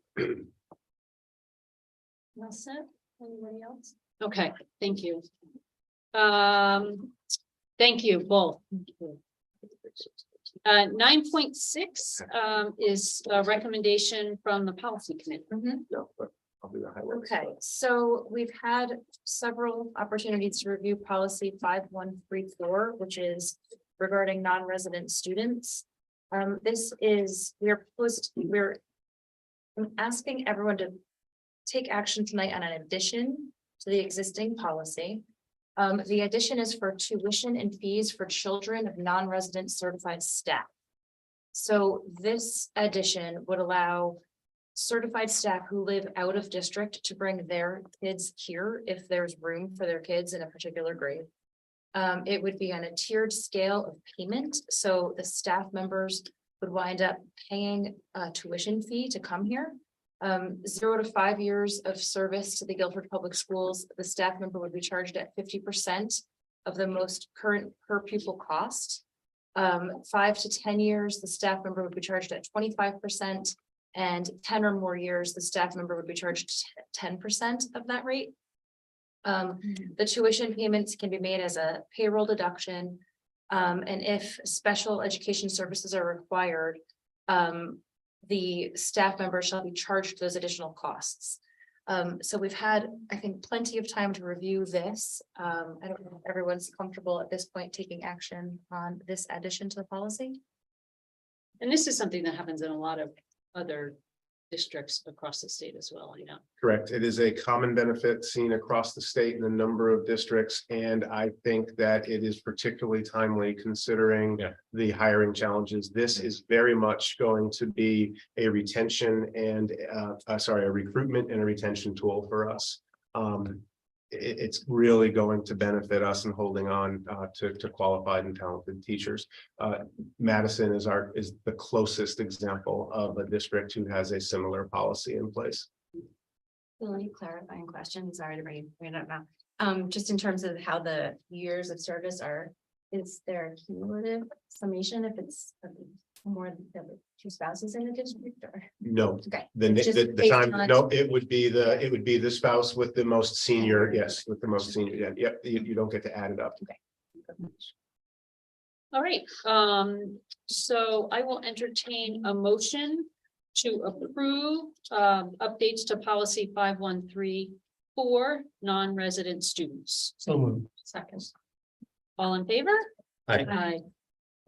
Well said. Anybody else? Okay, thank you. Thank you both. 9.6 is a recommendation from the policy committee. No, but I'll do the highlights. Okay, so we've had several opportunities to review policy 5134, which is regarding non-resident students. This is, I'm asking everyone to take action tonight on an addition to the existing policy. The addition is for tuition and fees for children of non-resident certified staff. So this addition would allow certified staff who live out of district to bring their kids here if there's room for their kids in a particular grade. It would be on a tiered scale of payment, so the staff members would wind up paying a tuition fee to come here. 0 to 5 years of service to the Guilford Public Schools, the staff member would be charged at 50% of the most current per pupil cost. 5 to 10 years, the staff member would be charged at 25%, and 10 or more years, the staff member would be charged 10% of that rate. The tuition payments can be made as a payroll deduction. And if special education services are required, the staff member shall be charged those additional costs. So we've had, I think, plenty of time to review this. I don't know if everyone's comfortable at this point taking action on this addition to the policy. And this is something that happens in a lot of other districts across the state as well, you know. Correct. It is a common benefit seen across the state in a number of districts, and I think that it is particularly timely considering the hiring challenges. This is very much going to be a retention and a recruitment and a retention tool for us. It's really going to benefit us in holding on to qualified and talented teachers. Madison is the closest example of a district who has a similar policy in place. Really clarifying question, sorry to bring it up now. Just in terms of how the years of service are, is there a cumulative summation if it's more than 2 spouses in the district or? No, Okay. the time, no, it would be the spouse with the most senior, yes, with the most senior, yep, you don't get to add it up. Okay. All right, so I will entertain a motion to approve updates to policy 5134 non-resident students. So moved. Second. All in favor? Aye. Aye.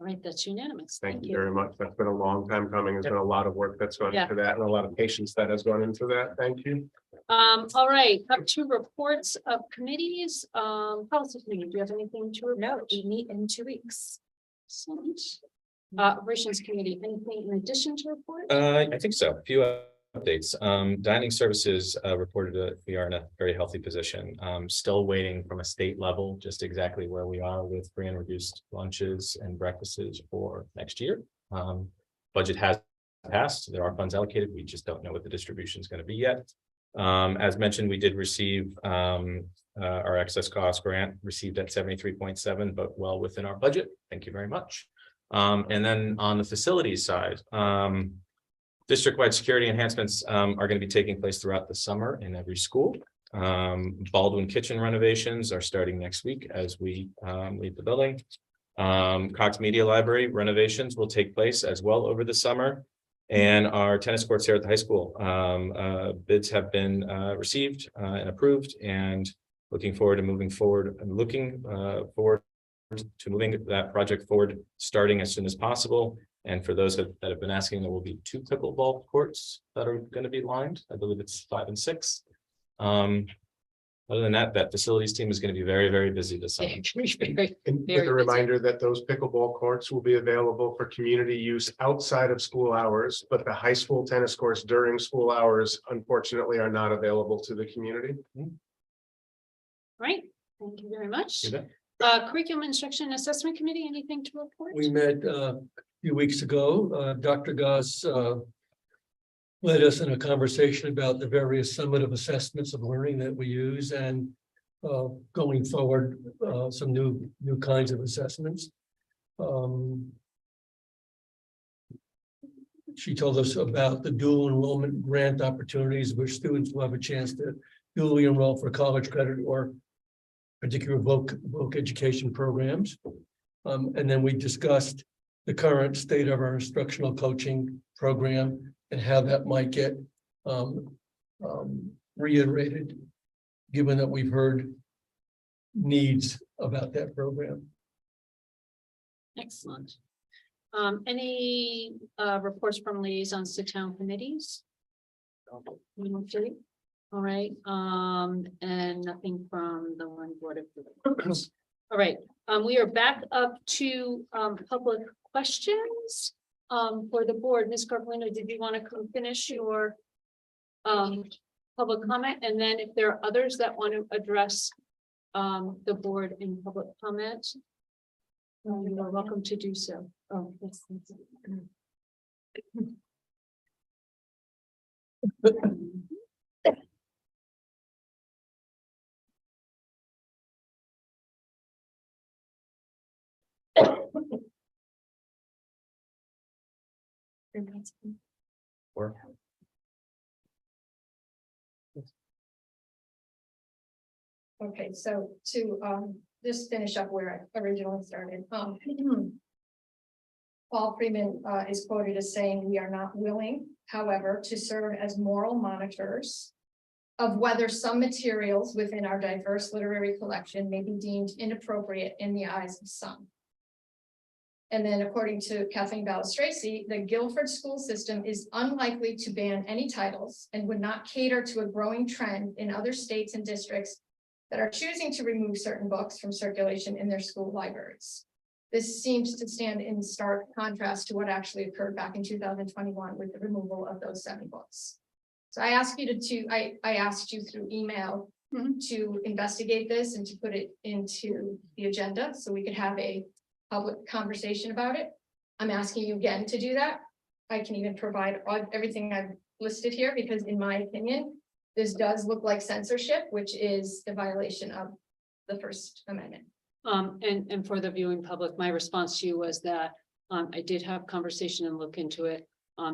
All right, that's unanimous. Thank you very much. That's been a long time coming. There's been a lot of work that's gone into that and a lot of patience that has gone into that. Thank you. All right, up to reports of committees, policy committee, do you have anything to report? No, we meet in 2 weeks. Excellent. Operations committee, anything in addition to report? I think so. A few updates. Dining services reported that we are in a very healthy position. Still waiting from a state level, just exactly where we are with free and reduced lunches and breakfasts for next year. Budget has passed. There are funds allocated. We just don't know what the distribution is going to be yet. As mentioned, we did receive our excess cost grant received at 73.7, but well within our budget. Thank you very much. And then on the facilities side, district-wide security enhancements are going to be taking place throughout the summer in every school. Baldwin kitchen renovations are starting next week as we leave the building. Cox Media Library renovations will take place as well over the summer. And our tennis courts here at the high school, bids have been received and approved, and looking forward to moving forward to moving that project forward, starting as soon as possible. And for those that have been asking, there will be 2 pickleball courts that are going to be lined. I believe it's 5 and 6. Other than that, that facilities team is going to be very, very busy this summer. And with a reminder that those pickleball courts will be available for community use outside of school hours, but the high school tennis courts during school hours, unfortunately, are not available to the community. Right, thank you very much. You bet. Curriculum Instruction Assessment Committee, anything to report? We met a few weeks ago. Dr. Goss led us in a conversation about the various summative assessments of learning that we use, and going forward, some new kinds of assessments. She told us about the dual enrollment grant opportunities, where students will have a chance to dually enroll for college credit or particular voc education programs. And then we discussed the current state of our instructional coaching program and how that might get reiterated, given that we've heard needs about that program. Excellent. Any reports from liaisons to town committees? All right, and nothing from the one board of directors. All right, we are back up to public questions for the board. Ms. Carpino, did you want to come finish your public comment? And then if there are others that want to address the board in public comment, you are welcome to do so. Oh, yes. Or Okay, so to just finish up where I originally started. Paul Freeman is quoted as saying, "We are not willing, however, to serve as moral monitors of whether some materials within our diverse literary collection may be deemed inappropriate in the eyes of some." And then according to Kathleen Ballas-Tracy, the Guilford school system is unlikely to ban any titles and would not cater to a growing trend in other states and districts that are choosing to remove certain books from circulation in their school libraries. This seems to stand in stark contrast to what actually occurred back in 2021 with the removal of those 7 books. So I asked you I asked you through email to investigate this and to put it into the agenda so we could have a public conversation about it. I'm asking you again to do that. I can even provide everything I've listed here because in my opinion, this does look like censorship, which is a violation of the First Amendment. And for the viewing public, my response to you was that I did have conversation and look into it.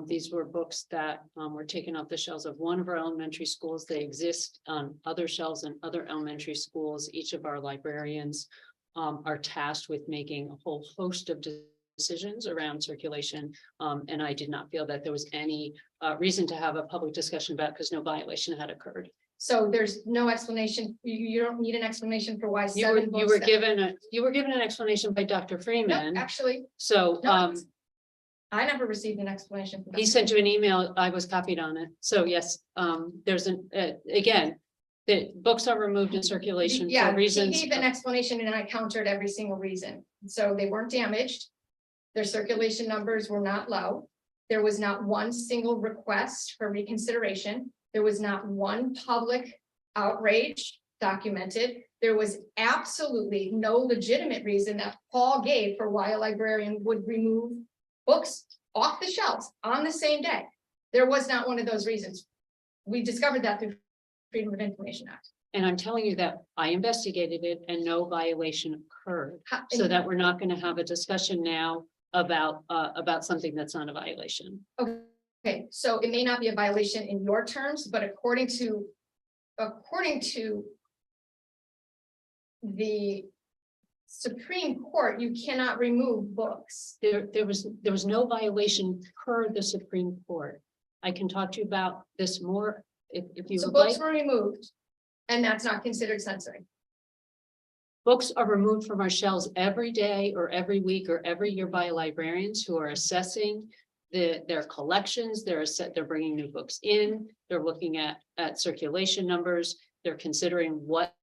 These were books that were taken off the shelves of one of our elementary schools. They exist on other shelves in other elementary schools. Each of our librarians are tasked with making a whole host of decisions around circulation. And I did not feel that there was any reason to have a public discussion about it because no violation had occurred. So there's no explanation. You don't need an explanation for why You were given an explanation by Dr. No, Freeman. actually, So no. I never received an explanation. From he sent you an email. I was copied on it. So yes, there's again, the books are removed in circulation Yeah, for reasons. he gave an explanation and I countered every single reason. So they weren't damaged. Their circulation numbers were not low. There was not one single request for reconsideration. There was not one public outrage documented. There was absolutely no legitimate reason that Paul gave for why a librarian would remove books off the shelves on the same day. There was not one of those reasons. We discovered that through Freedom of Information Act. And I'm telling you that I investigated it and no violation occurred. So that we're not going to have a discussion now about something that's not a violation. Okay, so it may not be a violation in your terms, but according to the Supreme Court, you cannot remove books. There was no violation per the Supreme Court. I can talk to you about this more if you So would books like. were removed, and that's not considered censoring. Books are removed from our shelves every day or every week or every year by librarians who are assessing their collections. They're bringing new books in. They're looking at circulation numbers. They're considering what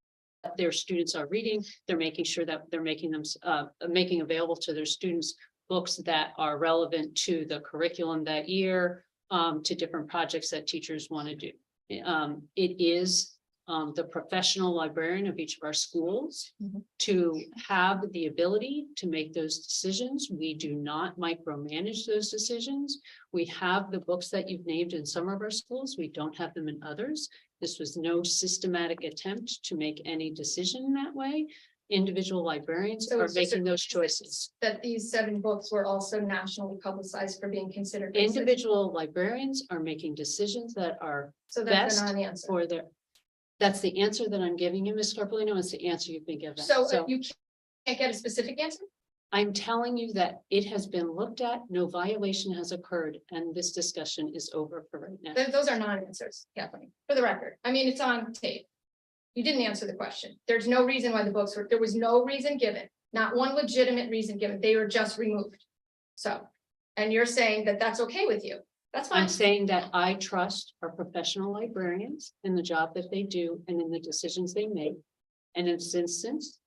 their students are reading. They're making sure that they're making available to their students books that are relevant to the curriculum that year, to different projects that teachers want to do. It is the professional librarian of each of our schools to have the ability to make those decisions. We do not micromanage those decisions. We have the books that you've named in some of our schools. We don't have them in others. This was no systematic attempt to make any decision in that way. Individual librarians So are it's just making those choices. That these 7 books were also nationally publicized for being considered racist. Individual librarians are making decisions that are So that's a best non-answer. for their. That's the answer that I'm giving you, Ms. Scarpolino. It's the answer you've been given. So you can't get a specific answer? I'm telling you that it has been looked at, no violation has occurred, and this discussion is over for right now. Those are non-answers, Kathleen, for the record. I mean, it's on tape. You didn't answer the question. There's no reason why the books were, there was no reason given, not one legitimate reason given. They were just removed. So, and you're saying that that's okay with you. That's fine. I'm saying that I trust our professional librarians in the job that they do and in the decisions they make. And in this instance,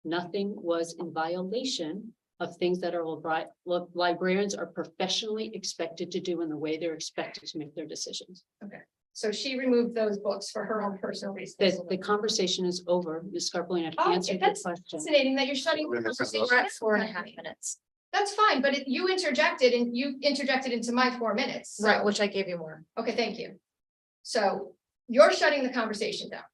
nothing was in violation of things that our librarians are professionally expected to do in the way they're expected to make their decisions. Okay. So she removed those books for her own personal reasons. The conversation is over. Ms. Scarpolino, I've Oh, answered your that's question. fascinating that you're shutting the conversation. We're at 4.5 minutes. That's fine, but you interjected into my 4 minutes. so- Right, which I gave you more. Okay, thank you. So you're shutting the conversation down.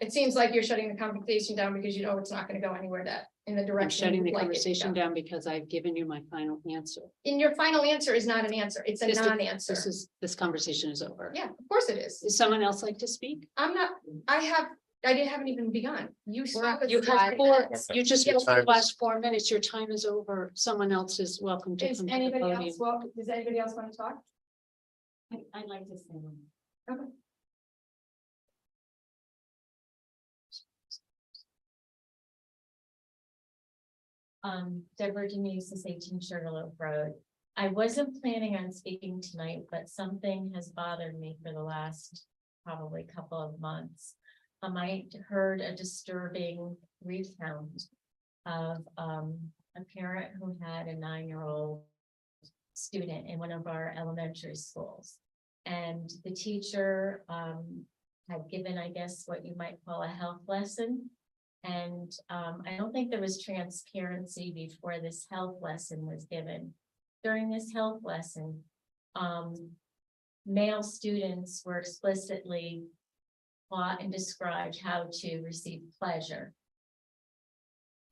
It seems like you're shutting the conversation down because you know it's not going to go anywhere that in the I'm direction. shutting the you'd like it to conversation go. down because I've given you my final answer. And your final answer is not an answer. It's a non-answer. This conversation is over. Yeah, of course it is. Does someone else like to speak? I have haven't even begun. You stop. You have you just Your used the time- last 4 minutes. Your time is over. Someone else is welcome to Is come to the anybody podium. else, well, does anybody else want to talk? I'd like to say one. Okay. Deborah Denise is 18 Sugarloaf Road. I wasn't planning on speaking tonight, but something has bothered me for the last probably couple of months. I heard a disturbing recount of a parent who had a 9-year-old student in one of our elementary schools. And the teacher had given, I guess, what you might call a health lesson. And I don't think there was transparency before this health lesson was given. During this health lesson, male students were explicitly taught and described how to receive pleasure.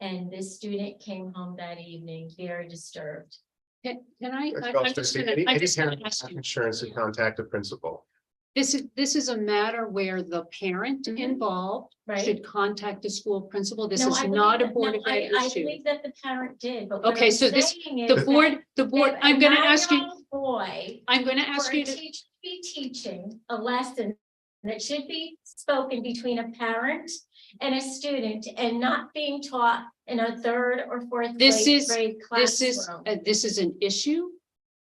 And this student came home that evening very disturbed. Can I, It's I'm also just saying gonna, any- I'm any just gonna parent ask has you. Insurance to contact the principal. This is a matter where the parent involved Right. should contact the school principal. This No, is I not a believe that- Board no, of Ed I issue. believe that the parent did, but what Okay, I'm so this, saying is the that board, if a I'm gonna ask you, 9-year-old boy I'm gonna for ask a you to, teacher to be teaching a lesson that should be spoken between a parent and a student and not being taught in a 3rd or 4th This is- grade this is, classroom. this is an issue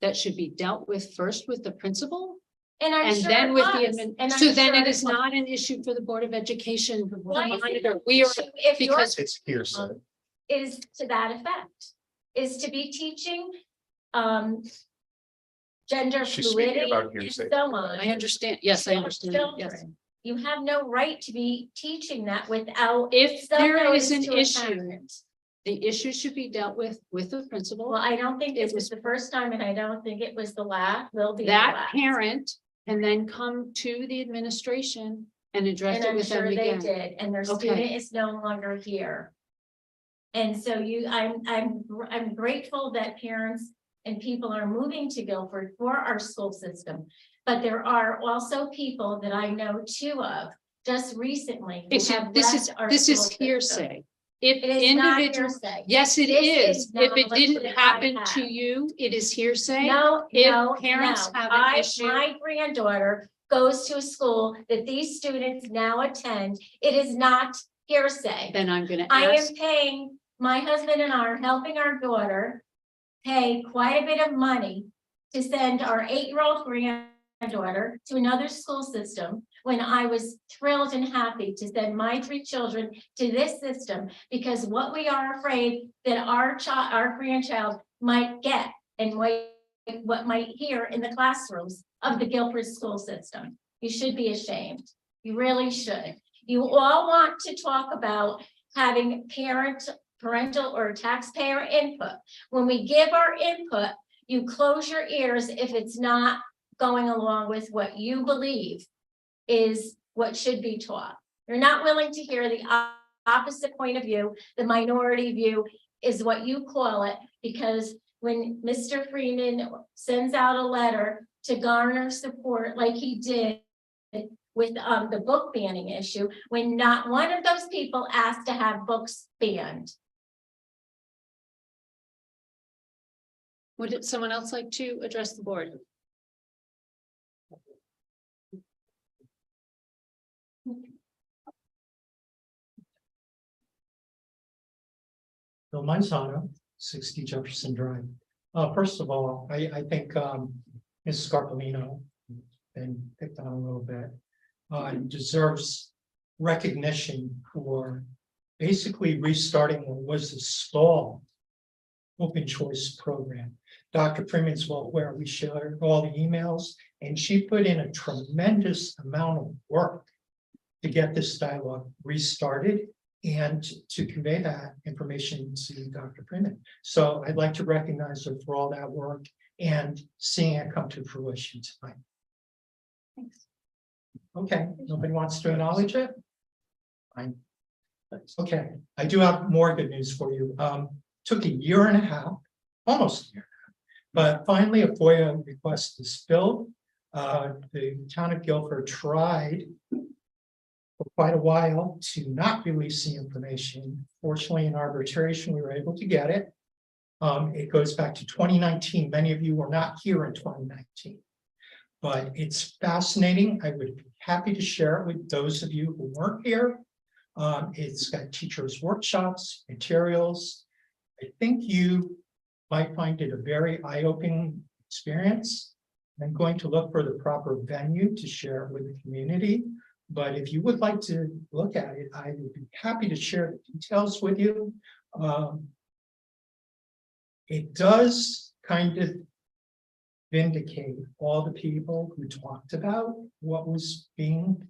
that should be dealt with first with the principal. And I'm And sure then it with the was, admin, and I'm so then sure it is was. not an issue for the Board of Education. to Why is it monitor. an We are, issue if your because It's hearsay. is to that effect, is to be teaching gender She's speaking fluidity about and hearsay. so on. I understand, yes, I to our understand, yes. children. You have no right to be teaching that without. If some there notice is an to a issue, parent. the issue should be dealt with the principal. Well, I don't think It this was the first time, and I don't think it was the last, will be the That last. parent can then come to the administration and address And it I'm with them sure they again. did, and their Okay. student is no longer here. And so I'm grateful that parents and people are moving to Guilford for our school system. But there are also people that I know 2 of just recently. who Okay, so have this left our is school system. hearsay. If It is not individual, hearsay. yes, it This is. If knowledge it didn't that I happen to have. you, it is hearsay. No, If no, parents no. have an issue- My granddaughter goes to a school that these students now attend. It is not hearsay. Then I'm gonna I ask, am paying, my husband and I are helping our daughter pay quite a bit of money to send our 8-year-old granddaughter to another school system when I was thrilled and happy to send my 3 children to this system, because what we are afraid that our grandchild might get and what might hear in the classrooms of the Guilford school system. You should be ashamed. You really should. You all want to talk about having parental or taxpayer input. When we give our input, you close your ears if it's not going along with what you believe is what should be taught. You're not willing to hear the opposite point of view. The minority view is what you call it, because when Mr. Freeman sends out a letter to garner support like he did with the book banning issue, when not one of those people asked to have books banned. would someone else like to address the board? Bill Manzano, 60 Jefferson Drive. First of all, I think Ms. Scarpellino, been picked on a little bit, deserves recognition for basically restarting what was a stalled open choice program. Dr. Freeman's well aware, we shared all the emails, and she put in a tremendous amount of work to get this dialogue restarted and to convey that information to Dr. Freeman. So I'd like to recognize her for all that work and seeing it come to fruition tonight. Thanks. Okay, nobody wants to acknowledge it? Fine. Okay, I do have more good news for you. Took a year and a half, almost a year, but finally a FOIA request is filled. The town of Guilford tried for quite a while to not release the information. Fortunately, in arbitration, we were able to get it. It goes back to 2019. Many of you were not here in 2019. But it's fascinating. I would be happy to share it with those of you who weren't here. It's got teachers' workshops, materials. I think you might find it a very eye-opening experience. I'm going to look for the proper venue to share it with the community. But if you would like to look at it, I would be happy to share the details with you. It does kind of vindicate all the people who talked about what was being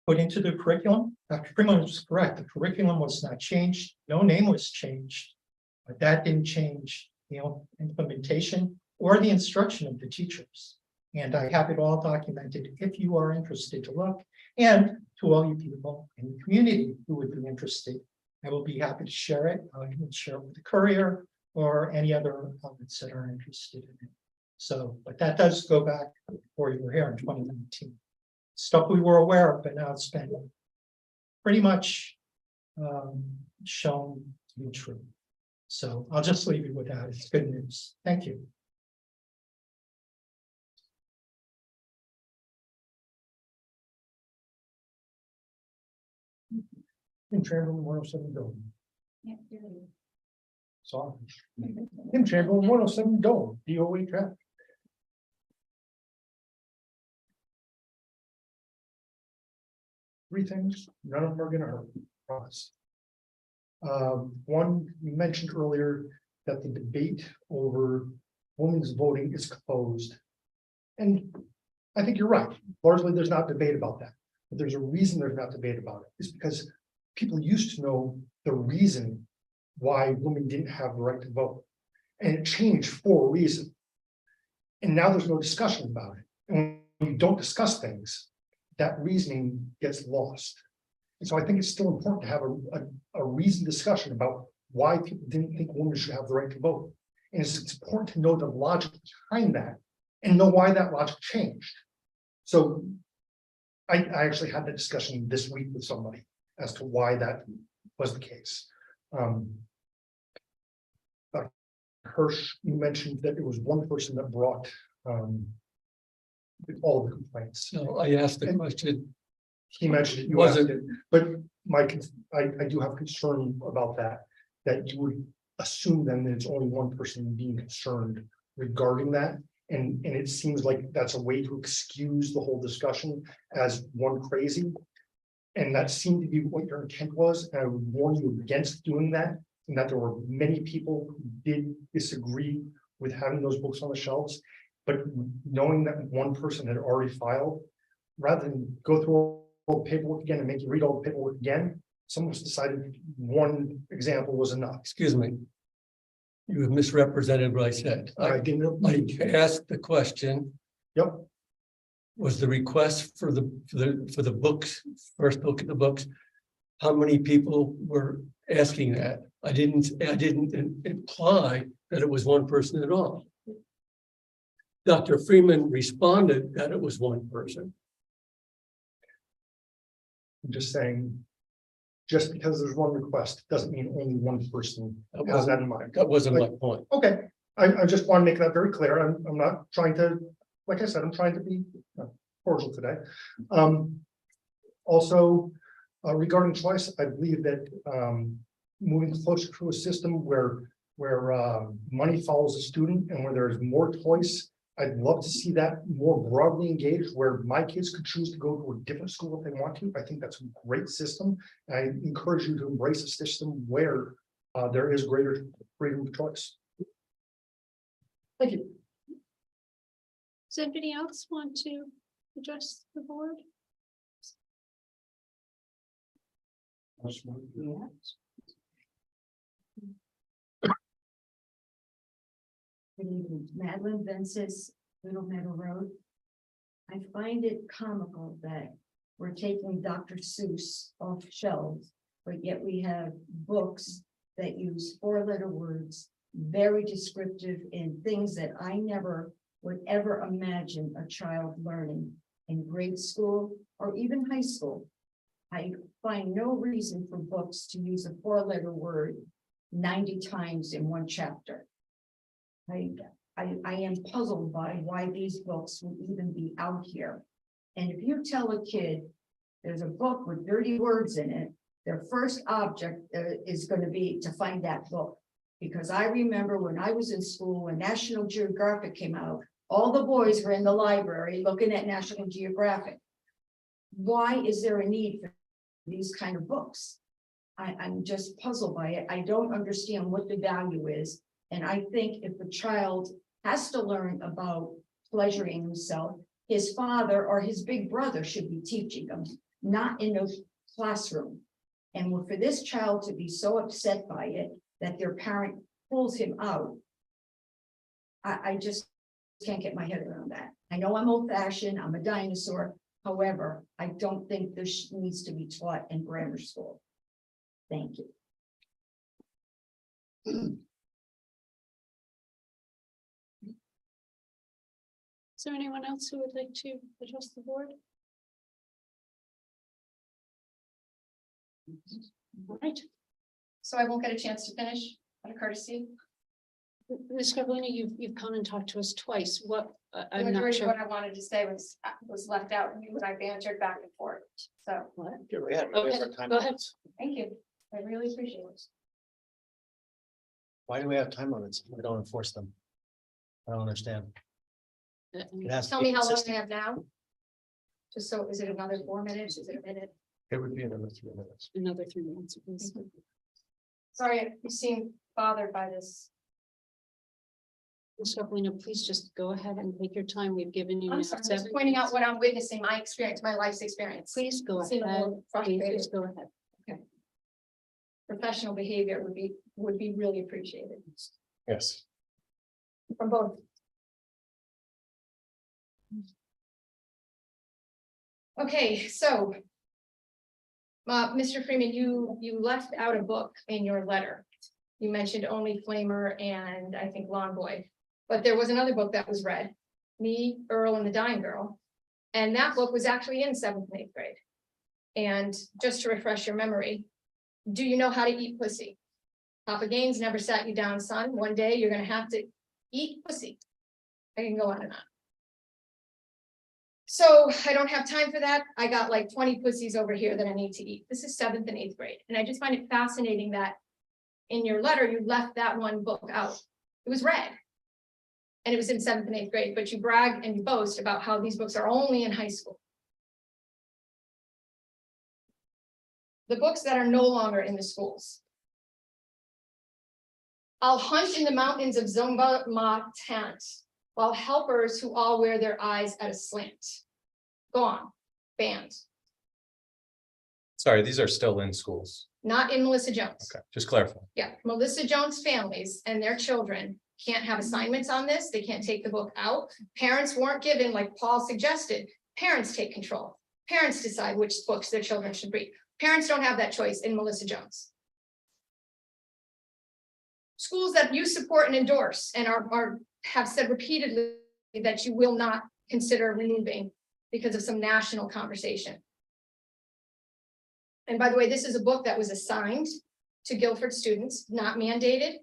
put into the curriculum. Dr. Freeman was correct. The curriculum was not changed. No name was changed, but that didn't change, implementation or the instruction of the teachers. And I have it all documented if you are interested to look, and to all you people in the community who would be interested. I will be happy to share it. I can share it with the Courier or any other outlets that are interested in it. So, but that does go back before you were here in 2019. Stuff we were aware of, but now it's been pretty much shown to be true. So I'll just leave you with that. It's good news. Thank you. In Chamberlain 107 building. Sorry. In Chamberlain 107 Dome, DOE traffic. Three things, none of them are gonna hurt, promise. One, you mentioned earlier that the debate over women's voting is closed. And I think you're right. Largely, there's not debate about that. But there's a reason there's not debate about it. It's because people used to know the reason why women didn't have the right to vote. And it changed for a reason. And now there's no discussion about it. And when you don't discuss things, that reasoning gets lost. And so I think it's still important to have a reasoned discussion about why people didn't think women should have the right to vote. And it's important to know the logic behind that and know why that logic changed. So I actually had that discussion this week with somebody as to why that was the case. Hirsch, you mentioned that it was one person that brought all the complaints. So I asked the question. He mentioned it, you asked it, but I do have concern about that you would assume then that it's only one person being concerned regarding that. And it seems like that's a way to excuse the whole discussion as one crazy. And that seemed to be what your intent was. And I would warn you against doing that, and that there were many people who did disagree with having those books on the shelves. But knowing that one person had already filed, rather than go through all the paperwork again and make you read all the paperwork again, someone's decided one example was enough. Excuse me. You have misrepresented what I said. I didn't. I asked the question. Yep. Was the request for the books, first book of the books, how many people were asking that? I didn't imply that it was one person at all. Dr. Freeman responded that it was one person. I'm just saying, just because there's one request doesn't mean only one person has that in mind. That wasn't my point. Okay, I just want to make that very clear. I'm not trying to, like I said, I'm trying to be cordial today. Also, regarding choice, I believe that moving closer to a system where money follows a student and where there's more choice, I'd love to see that more broadly engaged, where my kids could choose to go to a different school if they want to. I think that's a great system. I encourage you to embrace a system where there is greater freedom of choice. Thank you. Does anybody else want to address the board? Good evening, Madeline Vensis, Middle Meadow Road. I find it comical that we're taking Dr. Seuss off shelves, but yet we have books that use four-letter words, very descriptive in things that I never would ever imagine a child learning in grade school or even high school. I find no reason for books to use a 4-letter word 90 times in one chapter. I am puzzled by why these books would even be out here. And if you tell a kid there's a book with dirty words in it, their first object is going to be to find that book. Because I remember when I was in school, when National Geographic came out, all the boys were in the library looking at National Geographic. Why is there a need for these kind of books? I'm just puzzled by it. I don't understand what the value is. And I think if a child has to learn about pleasuring himself, his father or his big brother should be teaching them, not in a classroom. And for this child to be so upset by it that their parent pulls him out, I just can't get my head around that. I know I'm old-fashioned, I'm a dinosaur. However, I don't think this needs to be taught in grammar school. Thank you. Is there anyone else who would like to address the board? All right, So I won't get a chance to finish out of courtesy. Ms. Carlini, you've come and talked to us twice. What, The I'm not majority of sure. what I wanted to say was left out, and you and I bantered back and forth. So, What? Go ahead. Okay, go ahead. thank you. I really appreciate it. Why do we have time limits? We don't enforce them. I don't understand. It has to Tell be me how long I consistent. have now. Just so, is it another 4 minutes? Is it a minute? It would be another 3 minutes. Another 3 minutes, please. Sorry, you seem bothered by this. Ms. Carlini, please just go ahead and take your time. We've given you. I'm now sorry, I'm 7 just pointing out minutes. what I'm witnessing, my experience, my life's experience. Please go You seem a ahead. little Please frustrated. just go ahead. Professional behavior would be really appreciated Yes. from both. Okay, so. Mr. Freeman, you left out a book in your letter. You mentioned only Flamer and I think Lawn Boy, but there was another book that was read, Me, Earl and the Dying Girl. And that book was actually in 7th and 8th grade. And just to refresh your memory, do you know how to eat pussy? Papa Gaines never sat you down, son. One day you're gonna have to eat pussy. I can go on and on. So I don't have time for that. I got like 20 pussies over here that I need to eat. This is 7th and 8th grade. And I just find it fascinating that in your letter, you left that one book out. It was read. And it was in 7th and 8th grade, but you brag and you boast about how these books are only in high school. The books that are no longer in the schools. I'll hunt in the mountains of Zomba Matant, while helpers who all wear their eyes at a slant. Gone, banned, Sorry, these are still in schools. not in Melissa Jones. Okay, just clarify. Yeah, Melissa Jones families and their children can't have assignments on this. They can't take the book out. Parents weren't given, like Paul suggested, parents take control. Parents decide which books their children should read. Parents don't have that choice in Melissa Jones. Schools that you support and endorse and have said repeatedly that you will not consider removing because of some national conversation. And by the way, this is a book that was assigned to Guilford students, not mandated.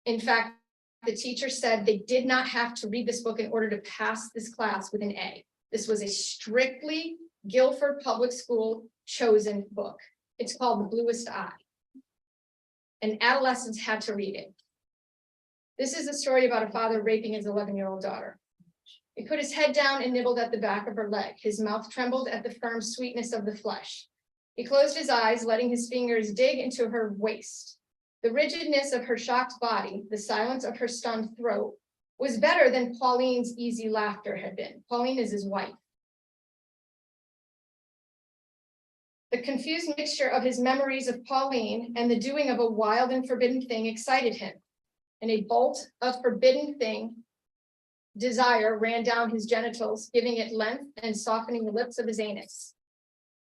In fact, the teacher said they did not have to read this book in order to pass this class with an A. This was a strictly Guilford Public School chosen book. It's called The Bluest Eye. And adolescents had to read it. This is a story about a father raping his 11-year-old daughter. He put his head down and nibbled at the back of her leg. His mouth trembled at the firm sweetness of the flesh. He closed his eyes, letting his fingers dig into her waist. The rigidness of her shocked body, the silence of her stunned throat, was better than Pauline's easy laughter had been. Pauline is his wife. The confused mixture of his memories of Pauline and the doing of a wild and forbidden thing excited him, and a bolt of forbidden thing desire ran down his genitals, giving it length and softening the lips of his anus.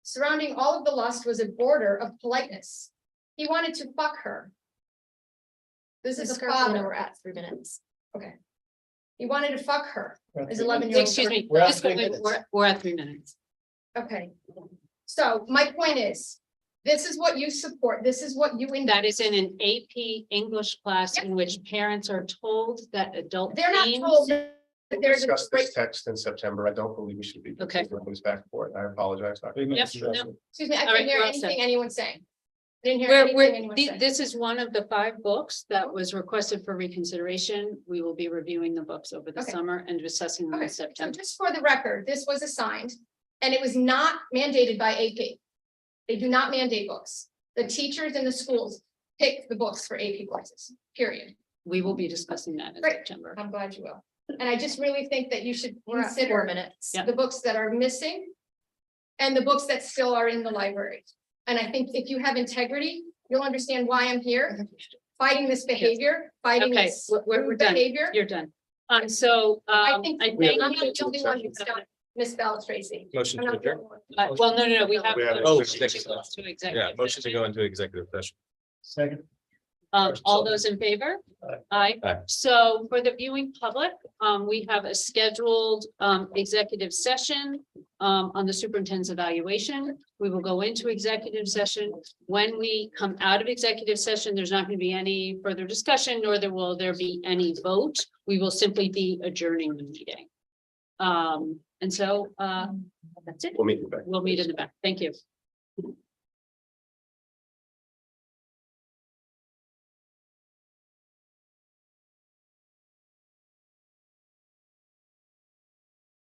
Surrounding all of the lust was a border of politeness. He wanted to fuck her. This is a father. We're at 3 minutes. Okay. He wanted to fuck her. His We're at 11-year-old. Excuse me, We're at just 3 wait, minutes. we're at 3 minutes. Okay. So my point is, this is what you support, this is what you. That is in an AP English class in which parents are told that adult. They're not themes- told that We'll there's a discuss break. this text in September. I don't believe we should be. Okay. Goes back and forth. I apologize. Dr. Yep, no. Excuse me, I All right, didn't hear we're all anything set. anyone saying. I didn't hear We're, anything anyone we're, saying. this is one of the 5 books that was requested for reconsideration. We will be reviewing the books over the Okay. summer and discussing them Okay, in so September. just for the record, this was assigned and it was not mandated by AP. They do not mandate books. The teachers in the schools pick the books for AP courses, period. We will be discussing that in Great. September. I'm glad you will. And I just really think that you should We're at 4 consider minutes. Yeah. the books that are missing and the books that still are in the library. And I think if you have integrity, you'll understand why I'm here, fighting this behavior, fighting Okay, this we're rude done. behavior. You're done. So, I think I'm We have- not the only one who's done, Miss Bell Tracy. Motion I'm to not the adjourn. only one. well, no, we have. We have- Oh, to executive Yeah, motion to session. go into executive session. Second. All those in favor? Aye. Aye. So for the viewing public, we have a scheduled executive session on the superintendent's evaluation. We will go into executive session. When we come out of executive session, there's not going to be any further discussion, nor will there be any vote. We will simply be adjourning the meeting. And so that's it. We'll meet you back. We'll meet in the back. Thank you.